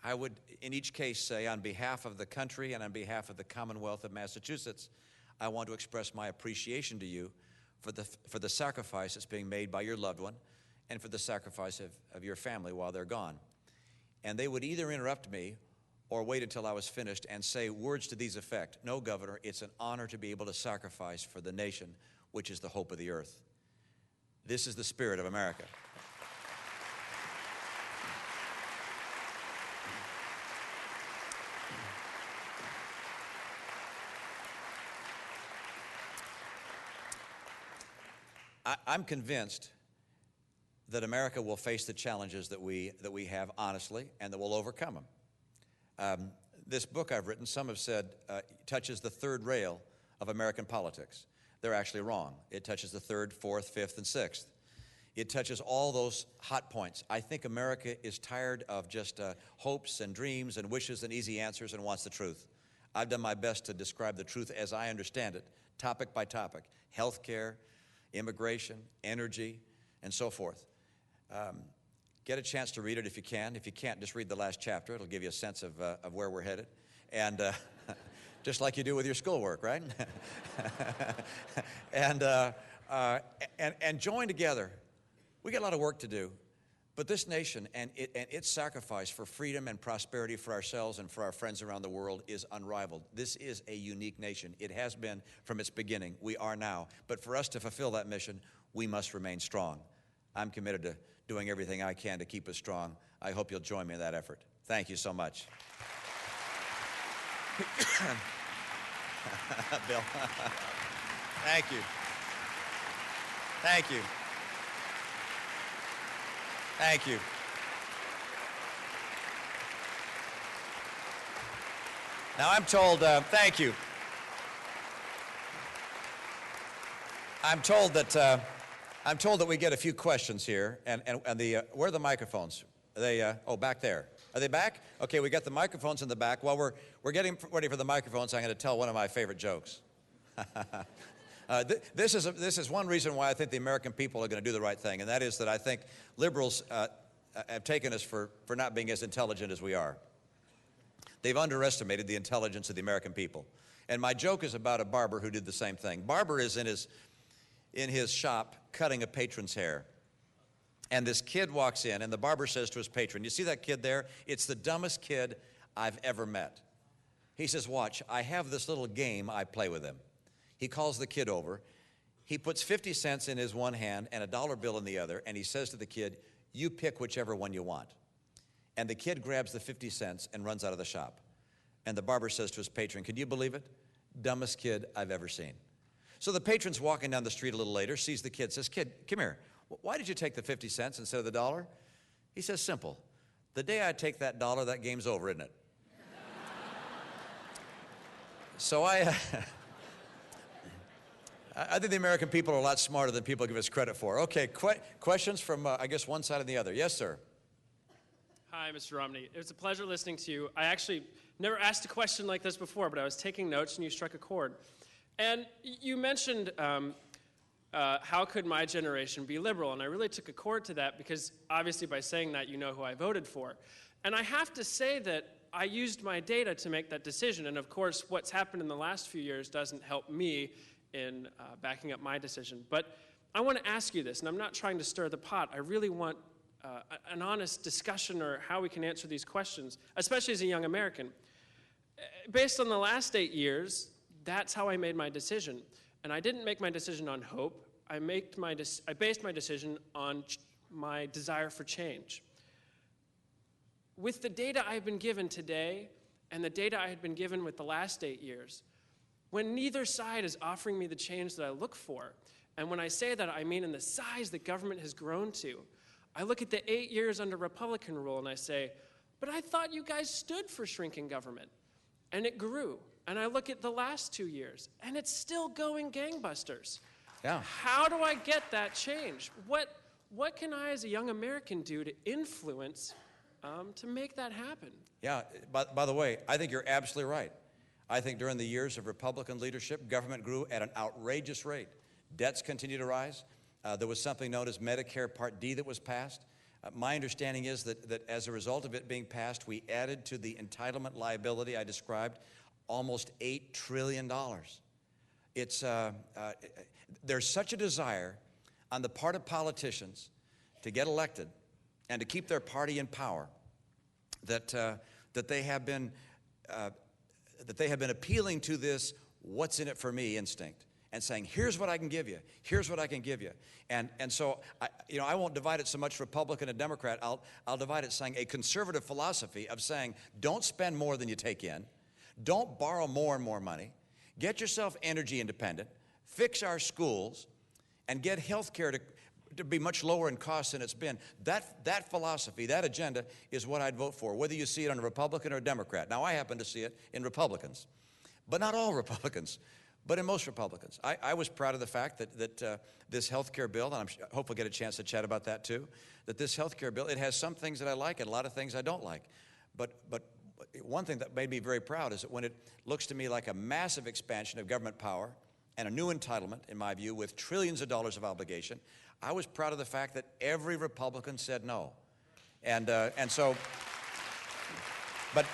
I would, in each case, say, on behalf of the country and on behalf of the Commonwealth of Massachusetts, I want to express my appreciation to you for the sacrifice that's being made by your loved one and for the sacrifice of your family while they're gone. And they would either interrupt me or wait until I was finished and say words to these effect: no, Governor, it's an honor to be able to sacrifice for the nation, which is the hope of the earth. This is the spirit of America. I'm convinced that America will face the challenges that we have honestly, and that we'll overcome them. This book I've written, some have said, touches the third rail of American politics. They're actually wrong. It touches the third, fourth, fifth, and sixth. It touches all those hot points. I think America is tired of just hopes and dreams and wishes and easy answers and wants the truth. I've done my best to describe the truth as I understand it, topic by topic: health care, immigration, energy, and so forth. Get a chance to read it if you can. If you can't, just read the last chapter. It'll give you a sense of where we're headed. And just like you do with your schoolwork, right? and join together. We got a lot of work to do, but this nation and its sacrifice for freedom and prosperity for ourselves and for our friends around the world is unrivaled. This is a unique nation. It has been from its beginning. We are now. But for us to fulfill that mission, we must remain strong. I'm committed to doing everything I can to keep us strong. I hope you'll join me in that effort. Thank you so much. Bill. Thank you. Thank you. Thank you. Now I'm told, thank you. I'm told that we get a few questions here, and where are the microphones? Are they, back there. Are they back? Okay, we got the microphones in the back. While we're getting ready for the microphones, I'm going to tell one of my favorite jokes. This is one reason why I think the American people are going to do the right thing, and that is that I think liberals have taken us for not being as intelligent as we are. They've underestimated the intelligence of the American people. And my joke is about a barber who did the same thing. Barber is in his shop cutting a patron's hair. And this kid walks in, and the barber says to his patron, "You see that kid there? It's the dumbest kid I've ever met." He says, "Watch, I have this little game I play with him." He calls the kid over. He puts 50 cents in his one hand and a dollar bill in the other, and he says to the kid, "You pick whichever one you want." And the kid grabs the 50 cents and runs out of the shop. And the barber says to his patron, "Can you believe it? Dumbest kid I've ever seen." So the patron's walking down the street a little later, sees the kid, says, "Kid, come here. Why did you take the 50 cents instead of the dollar?" He says, "Simple. The day I take that dollar, that game's over, isn't it?" So I think the American people are a lot smarter than people give us credit for. Okay, questions from, I guess, one side and the other. Yes, sir. Hi, Mr. Romney. It was a pleasure listening to you. I actually never asked a question like this before, but I was taking notes and you struck a chord. And you mentioned how could my generation be liberal? And I really took a chord to that because obviously by saying that, you know who I voted for. And I have to say that I used my data to make that decision. And of course, what's happened in the last few years doesn't help me in backing up my decision. But I want to ask you this, and I'm not trying to stir the pot. I really want an honest discussion or how we can answer these questions, especially as a young American. Based on the last 8 years, that's how I made my decision. And I didn't make my decision on hope. I based my decision on my desire for change. With the data I've been given today, and the data I had been given with the last 8 years, when neither side is offering me the change that I look for, and when I say that, I mean in the size that government has grown to, I look at the 8 years under Republican rule and I say, but I thought you guys stood for shrinking government. And it grew. And I look at the last 2 years, and it's still going gangbusters. Yeah. How do I get that change? What can I as a young American do to influence to make that happen? Yeah, by the way, I think you're absolutely right. I think during the years of Republican leadership, government grew at an outrageous rate. Debts continue to rise. There was something known as Medicare Part D that was passed. My understanding is that as a result of it being passed, we added to the entitlement liability I described almost $8 trillion. There's such a desire on the part of politicians to get elected and to keep their party in power that they have been appealing to this "what's in it for me" instinct and saying, here's what I can give you, here's what I can give you. And so I won't divide it so much Republican and Democrat. I'll divide it saying a conservative philosophy of saying, don't spend more than you take in, don't borrow more and more money, get yourself energy independent, fix our schools, and get health care to be much lower in cost than it's been. That philosophy, that agenda is what I'd vote for, whether you see it on a Republican or a Democrat. Now, I happen to see it in Republicans, but not all Republicans, but in most Republicans. I was proud of the fact that this health care bill, and I hope we'll get a chance to chat about that too, that this health care bill, it has some things that I like and a lot of things I don't like. But one thing that made me very proud is that when it looks to me like a massive expansion of government power and a new entitlement, in my view, with trillions of dollars of obligation, I was proud of the fact that every Republican said no. And so, but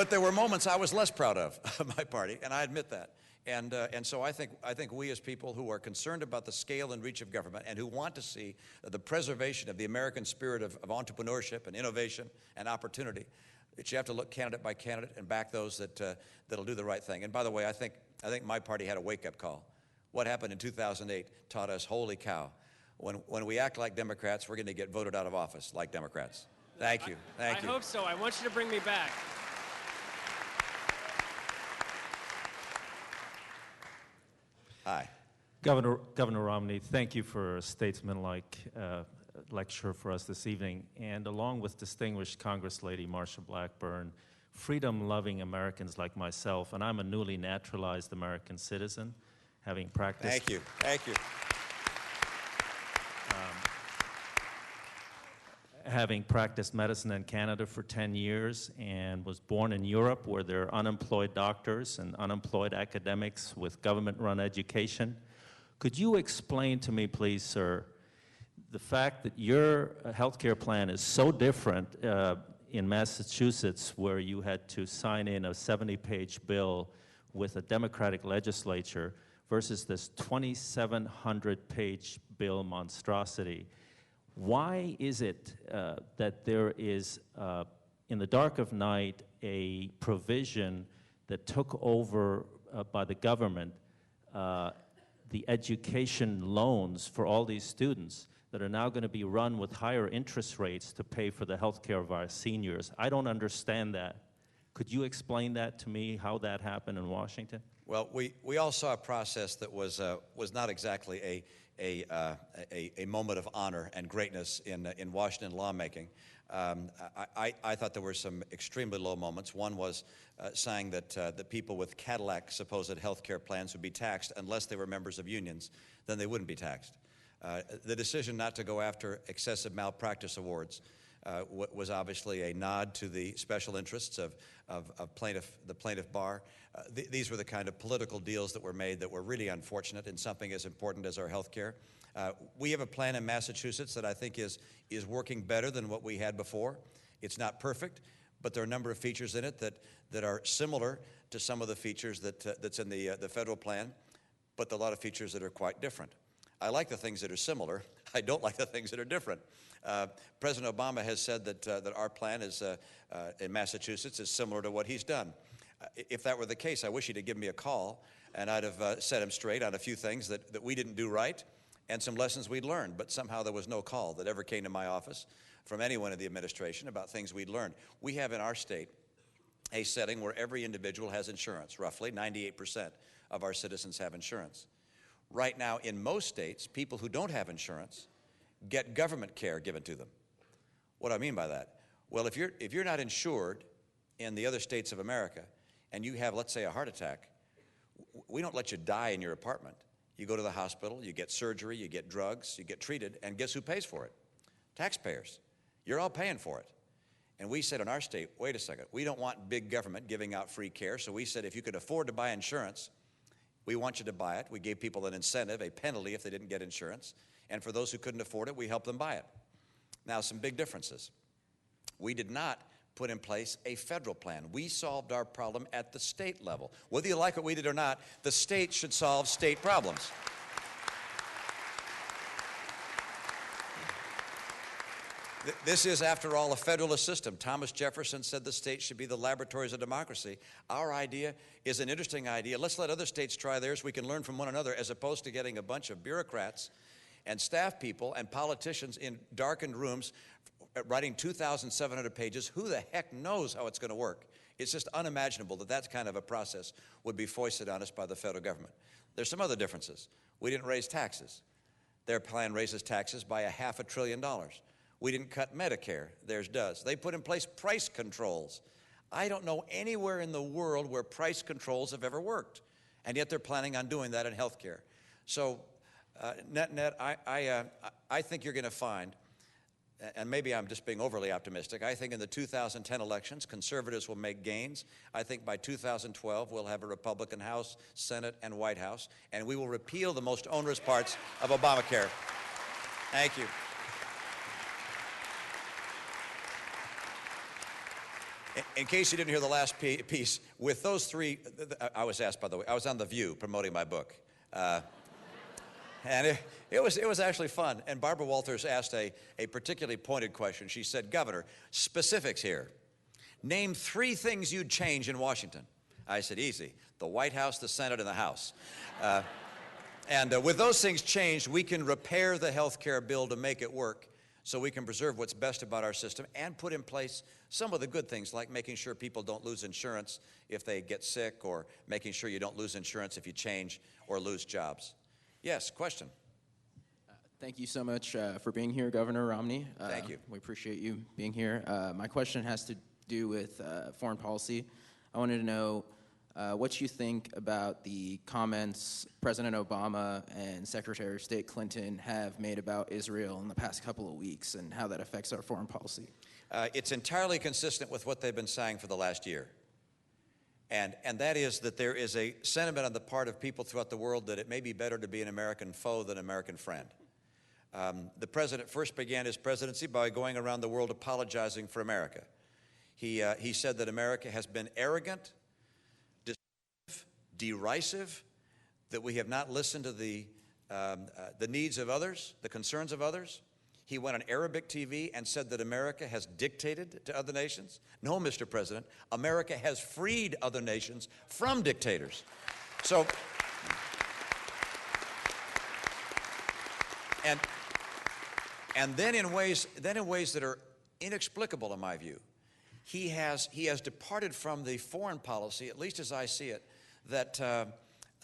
there were moments I was less proud of my party, and I admit that. And so I think we as people who are concerned about the scale and reach of government and who want to see the preservation of the American spirit of entrepreneurship and innovation and opportunity, that you have to look candidate by candidate and back those that'll do the right thing. And by the way, I think my party had a wake-up call. What happened in 2008 taught us, holy cow, when we act like Democrats, we're going to get voted out of office like Democrats. Thank you. Thank you. I hope so. I want you to bring me back. Hi. Governor Romney, thank you for a statesman-like lecture for us this evening. And along with distinguished Congress Lady Marsha Blackburn, freedom-loving Americans like myself, and I'm a newly naturalized American citizen, having practiced... Thank you. Thank you. Having practiced medicine in Canada for 10 years and was born in Europe where there are unemployed doctors and unemployed academics with government-run education. Could you explain to me, please, sir, the fact that your healthcare plan is so different in Massachusetts, where you had to sign in a 70-page bill with a Democratic legislature versus this 2,700-page bill monstrosity? Why is it that there is, in the dark of night, a provision that took over by the government the education loans for all these students that are now going to be run with higher interest rates to pay for the health care of our seniors? I don't understand that. Could you explain that to me, how that happened in Washington? Well, we all saw a process that was not exactly a moment of honor and greatness in Washington lawmaking. I thought there were some extremely low moments. One was saying that the people with Cadillac supposed health care plans would be taxed unless they were members of unions, then they wouldn't be taxed. The decision not to go after excessive malpractice awards was obviously a nod to the special interests of the plaintiff bar. These were the kind of political deals that were made that were really unfortunate in something as important as our health care. We have a plan in Massachusetts that I think is working better than what we had before. It's not perfect, but there are a number of features in it that are similar to some of the features that's in the federal plan, but a lot of features that are quite different. I like the things that are similar. I don't like the things that are different. President Obama has said that our plan is in Massachusetts is similar to what he's done. If that were the case, I wish he'd have given me a call, and I'd have set him straight on a few things that we didn't do right, and some lessons we'd learned, but somehow there was no call that ever came to my office from anyone in the administration about things we'd learned. We have in our state a setting where every individual has insurance. Roughly 98% of our citizens have insurance. Right now, in most states, people who don't have insurance get government care given to them. What do I mean by that? Well, if you're not insured in the other states of America and you have, let's say, a heart attack, we don't let you die in your apartment. You go to the hospital, you get surgery, you get drugs, you get treated, and guess who pays for it? Taxpayers. You're all paying for it. And we said in our state, wait a second, we don't want big government giving out free care, so we said if you could afford to buy insurance, we want you to buy it. We gave people an incentive, a penalty if they didn't get insurance, and for those who couldn't afford it, we helped them buy it. Now, some big differences. We did not put in place a federal plan. We solved our problem at the state level. Whether you like what we did or not, the state should solve state problems. This is, after all, a federalist system. Thomas Jefferson said the states should be the laboratories of democracy. Our idea is an interesting idea. Let's let other states try theirs. We can learn from one another, as opposed to getting a bunch of bureaucrats and staff people and politicians in darkened rooms writing 2,700 pages. Who the heck knows how it's going to work? It's just unimaginable that that kind of a process would be foisted on us by the federal government. There's some other differences. We didn't raise taxes. Their plan raises taxes by $500 billion. We didn't cut Medicare. Theirs does. They put in place price controls. I don't know anywhere in the world where price controls have ever worked, and yet they're planning on doing that in health care. So, net, I think you're going to find, and maybe I'm just being overly optimistic, I think in the 2010 elections, conservatives will make gains. I think by 2012, we'll have a Republican House, Senate, and White House, and we will repeal the most onerous parts of Obamacare. Thank you. In case you didn't hear the last piece, with those three, I was asked, by the way, I was on The View promoting my book. And it was actually fun. And Barbara Walters asked a particularly pointed question. She said, Governor, specifics here. Name 3 things you'd change in Washington. I said, easy. The White House, the Senate, and the House. And with those things changed, we can repair the health care bill to make it work, so we can preserve what's best about our system and put in place some of the good things, like making sure people don't lose insurance if they get sick, or making sure you don't lose insurance if you change or lose jobs. Yes, question? Thank you so much for being here, Governor Romney. Thank you. We appreciate you being here. My question has to do with foreign policy. I wanted to know what you think about the comments President Obama and Secretary of State Clinton have made about Israel in the past couple of weeks, and how that affects our foreign policy. It's entirely consistent with what they've been saying for the last year. And that is that there is a sentiment on the part of people throughout the world that it may be better to be an American foe than an American friend. The president first began his presidency by going around the world apologizing for America. He said that America has been arrogant, derisive, that we have not listened to the needs of others, the concerns of others. He went on Arabic TV and said that America has dictated to other nations. No, Mr. President, America has freed other nations from dictators. So, and then in ways that are inexplicable in my view, he has departed from the foreign policy, at least as I see it,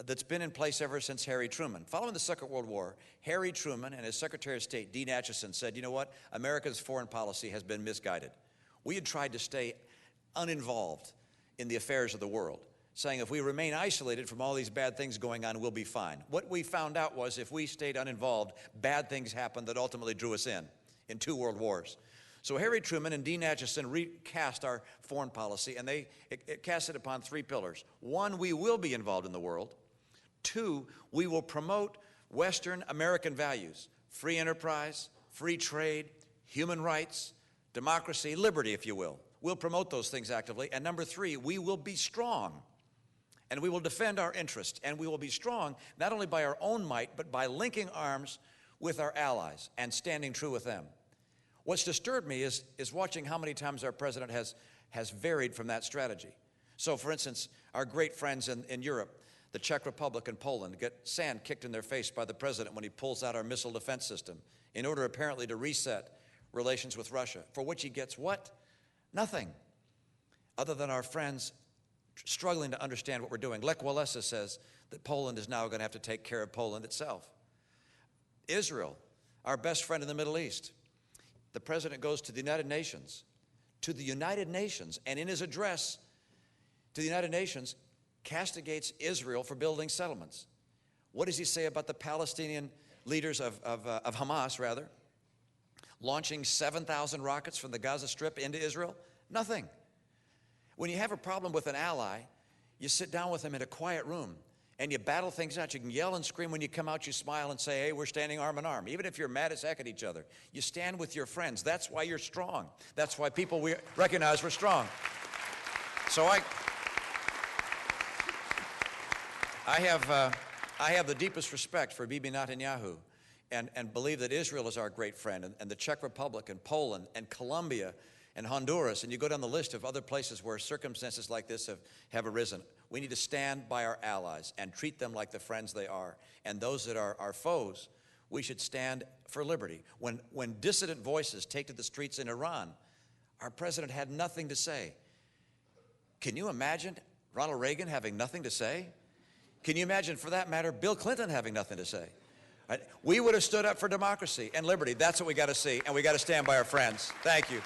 that's been in place ever since Harry Truman. Following the Second World War, Harry Truman and his Secretary of State, Dean Acheson, said, you know what, America's foreign policy has been misguided. We had tried to stay uninvolved in the affairs of the world, saying if we remain isolated from all these bad things going on, we'll be fine. What we found out was if we stayed uninvolved, bad things happened that ultimately drew us in 2 world wars. So Harry Truman and Dean Acheson recast our foreign policy, and it cast it upon 3 pillars. 1, we will be involved in the world. 2, we will promote Western American values, free enterprise, free trade, human rights, democracy, liberty, if you will. We'll promote those things actively. And number 3, we will be strong, and we will defend our interests, and we will be strong not only by our own might, but by linking arms with our allies and standing true with them. What's disturbed me is watching how many times our president has varied from that strategy. So, for instance, our great friends in Europe, The Czech Republic and Poland get sand kicked in their face by the president when he pulls out our missile defense system in order apparently to reset relations with Russia, for which he gets what? Nothing, other than our friends struggling to understand what we're doing. Lech Walesa says that Poland is now going to have to take care of Poland itself. Israel, our best friend in the Middle East. The president goes to the United Nations, and in his address to the United Nations, castigates Israel for building settlements. What does he say about the Palestinian leaders of Hamas, rather, launching 7,000 rockets from the Gaza Strip into Israel? Nothing. When you have a problem with an ally, you sit down with them in a quiet room and you battle things out. You can yell and scream. When you come out, you smile and say, hey, we're standing arm in arm. Even if you're mad as heck at each other, you stand with your friends. That's why you're strong. That's why people recognize we're strong. So I have the deepest respect for Bibi Netanyahu and believe that Israel is our great friend, and the Czech Republic and Poland and Colombia and Honduras, and you go down the list of other places where circumstances like this have arisen. We need to stand by our allies and treat them like the friends they are. And those that are our foes, we should stand for liberty. When dissident voices take to the streets in Iran, our president had nothing to say. Can you imagine Ronald Reagan having nothing to say? Can you imagine, for that matter, Bill Clinton having nothing to say? Right? We would have stood up for democracy and liberty. That's what we got to see, and we got to stand by our friends. Thank you.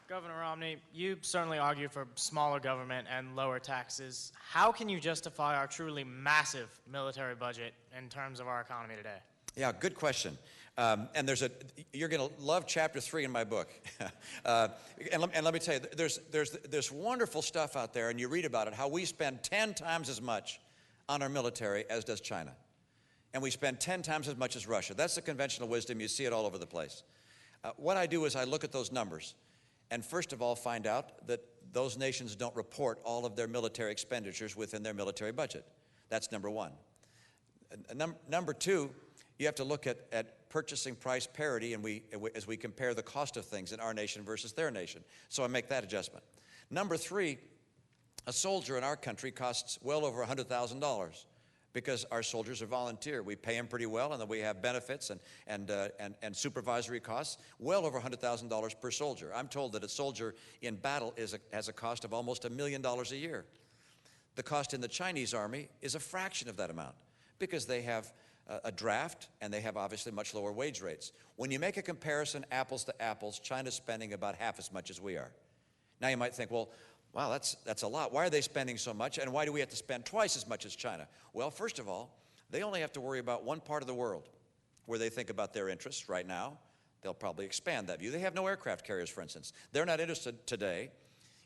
Governor Romney, you certainly argue for smaller government and lower taxes. How can you justify our truly massive military budget in terms of our economy today? Yeah, good question. And you're going to love chapter 3 in my book. And let me tell you, there's wonderful stuff out there, and you read about it, how we spend 10 times as much on our military as does China. And we spend 10 times as much as Russia. That's the conventional wisdom. You see it all over the place. What I do is I look at those numbers and first of all find out that those nations don't report all of their military expenditures within their military budget. That's number one. Number two, you have to look at purchasing price parity, and as we compare the cost of things in our nation versus their nation. So I make that adjustment. Number three, a soldier in our country costs well over $100,000 because our soldiers are volunteer. We pay them pretty well, and then we have benefits and supervisory costs, well over $100,000 per soldier. I'm told that a soldier in battle has a cost of almost $1 million a year. The cost in the Chinese army is a fraction of that amount because they have a draft, and they have obviously much lower wage rates. When you make a comparison, apples to apples, China's spending about half as much as we are. Now you might think, well, wow, that's a lot. Why are they spending so much, and why do we have to spend twice as much as China? Well, first of all, they only have to worry about one part of the world where they think about their interests right now. They'll probably expand that view. They have no aircraft carriers, for instance. They're not interested today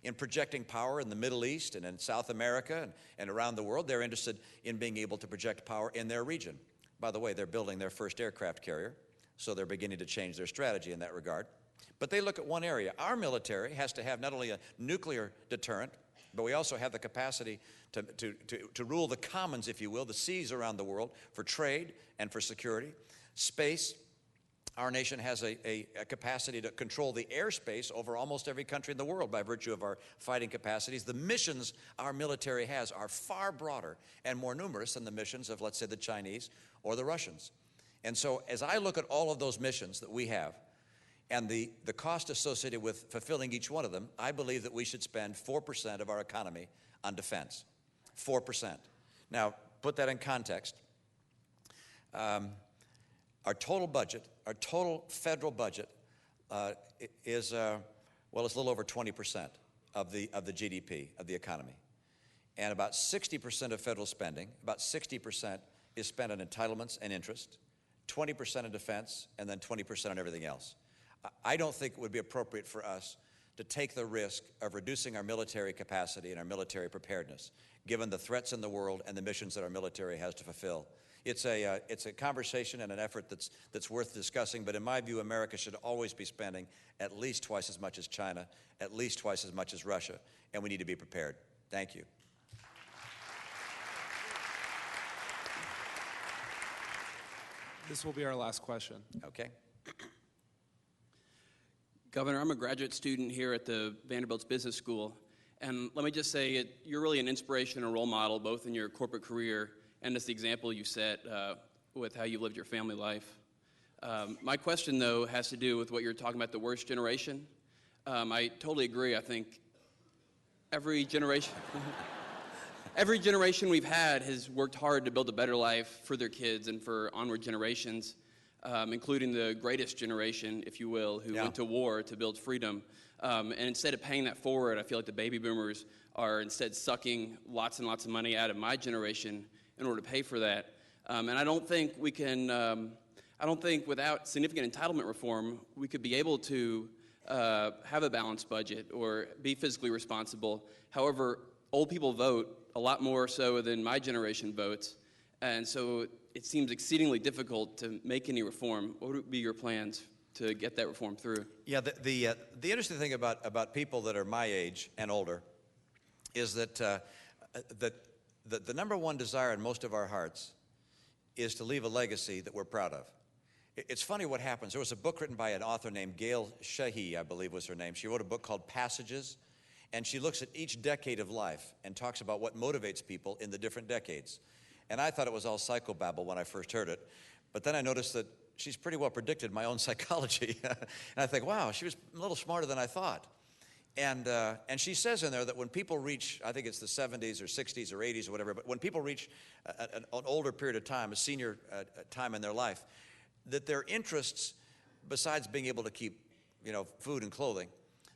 in projecting power in the Middle East and in South America and around the world. They're interested in being able to project power in their region. By the way, they're building their first aircraft carrier, so they're beginning to change their strategy in that regard. But they look at one area. Our military has to have not only a nuclear deterrent, but we also have the capacity to rule the commons, if you will, the seas around the world for trade and for security. Space, our nation has a capacity to control the airspace over almost every country in the world by virtue of our fighting capacities. The missions our military has are far broader and more numerous than the missions of, let's say, the Chinese or the Russians. And so as I look at all of those missions that we have and the cost associated with fulfilling each one of them, I believe that we should spend 4% of our economy on defense. 4%. Now, put that in context. Our total budget, our total federal budget is, well, it's a little over 20% of the GDP, of the economy. And about 60% of federal spending, about 60% is spent on entitlements and interest, 20% on defense, and then 20% on everything else. I don't think it would be appropriate for us to take the risk of reducing our military capacity and our military preparedness, given the threats in the world and the missions that our military has to fulfill. It's a conversation and an effort that's worth discussing, but in my view, America should always be spending at least twice as much as China, at least twice as much as Russia, and we need to be prepared. Thank you. This will be our last question. Okay. Governor, I'm a graduate student here at the Vanderbilt's Business School, and let me just say you're really an inspiration and role model both in your corporate career and as the example you set with how you lived your family life. My question, though, has to do with what you're talking about, the worst generation. I totally agree. I think every generation we've had has worked hard to build a better life for their kids and for onward generations, including the greatest generation, if you will, who went to war to build freedom. And instead of paying that forward, I feel like the baby boomers are instead sucking lots and lots of money out of my generation in order to pay for that. And I don't think we can, I don't think without significant entitlement reform, we could be able to have a balanced budget or be fiscally responsible. However, old people vote a lot more so than my generation votes. And so it seems exceedingly difficult to make any reform. What would be your plans to get that reform through? Yeah, the interesting thing about people that are my age and older is that the number one desire in most of our hearts is to leave a legacy that we're proud of. It's funny what happens. There was a book written by an author named Gail Sheehy, I believe was her name. She wrote a book called Passages, and she looks at each decade of life and talks about what motivates people in the different decades. And I thought it was all psychobabble when I first heard it, but then I noticed that she's pretty well predicted my own psychology. And I think, wow, she was a little smarter than I thought. And she says in there that when people reach, I think it's the 70s or 60s or 80s or whatever, but when people reach an older period of time, a senior time in their life, that their interests, besides being able to keep, food and clothing,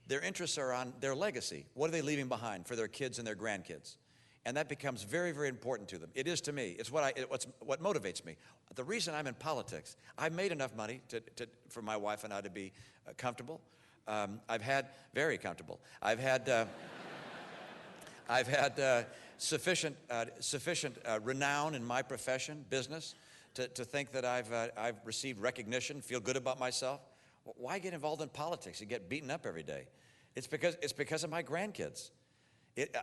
their interests are on their legacy. What are they leaving behind for their kids and their grandkids? And that becomes very, very important to them. It is to me. It's what motivates me. The reason I'm in politics, I've made enough money for my wife and I to be comfortable. Very comfortable. I've had sufficient renown in my profession, business, to think that I've received recognition, feel good about myself. Why get involved in politics and get beaten up every day? It's because of my grandkids.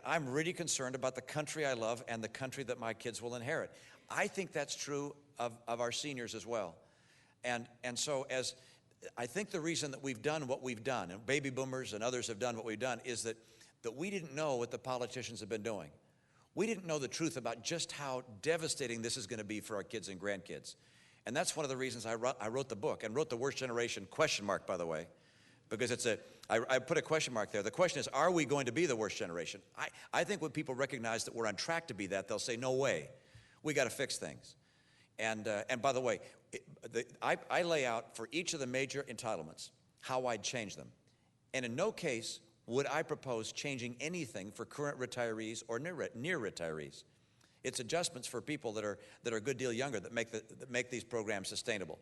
I'm really concerned about the country I love and the country that my kids will inherit. I think that's true of our seniors as well. And so as I think the reason that we've done what we've done, and baby boomers and others have done what we've done, is that we didn't know what the politicians have been doing. We didn't know the truth about just how devastating this is going to be for our kids and grandkids. And that's one of the reasons I wrote the book, and wrote The Worst Generation, question mark, by the way, because I put a question mark there. The question is, are we going to be the worst generation? I think when people recognize that we're on track to be that, they'll say, no way. We got to fix things. And by the way, I lay out for each of the major entitlements how I'd change them. And in no case would I propose changing anything for current retirees or near retirees. It's adjustments for people that are a good deal younger that make these programs sustainable.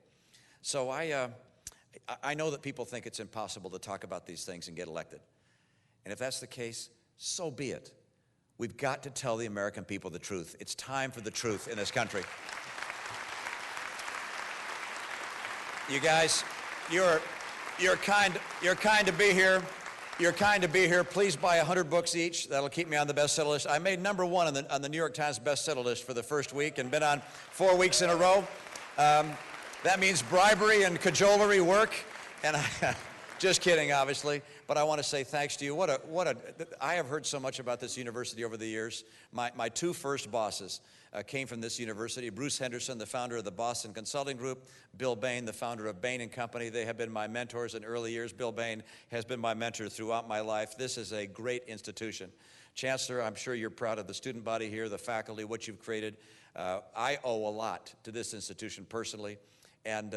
So I know that people think it's impossible to talk about these things and get elected. And if that's the case, so be it. We've got to tell the American people the truth. It's time for the truth in this country. You guys, you're kind to be here. You're kind to be here. Please buy 100 books each. That'll keep me on the bestseller list. I made number one on the New York Times bestseller list for the first week and been on 4 weeks in a row. That means bribery and cajolery work, and just kidding, obviously. But I want to say thanks to you. I have heard so much about this university over the years. My two first bosses came from this university. Bruce Henderson, the founder of the Boston Consulting Group. Bill Bain, the founder of Bain & Company. They have been my mentors in early years. Bill Bain has been my mentor throughout my life. This is a great institution. Chancellor, I'm sure you're proud of the student body here, the faculty, what you've created. I owe a lot to this institution personally, and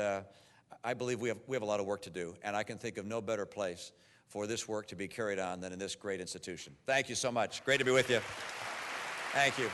I believe we have a lot of work to do, and I can think of no better place for this work to be carried on than in this great institution. Thank you so much. Great to be with you. Thank you.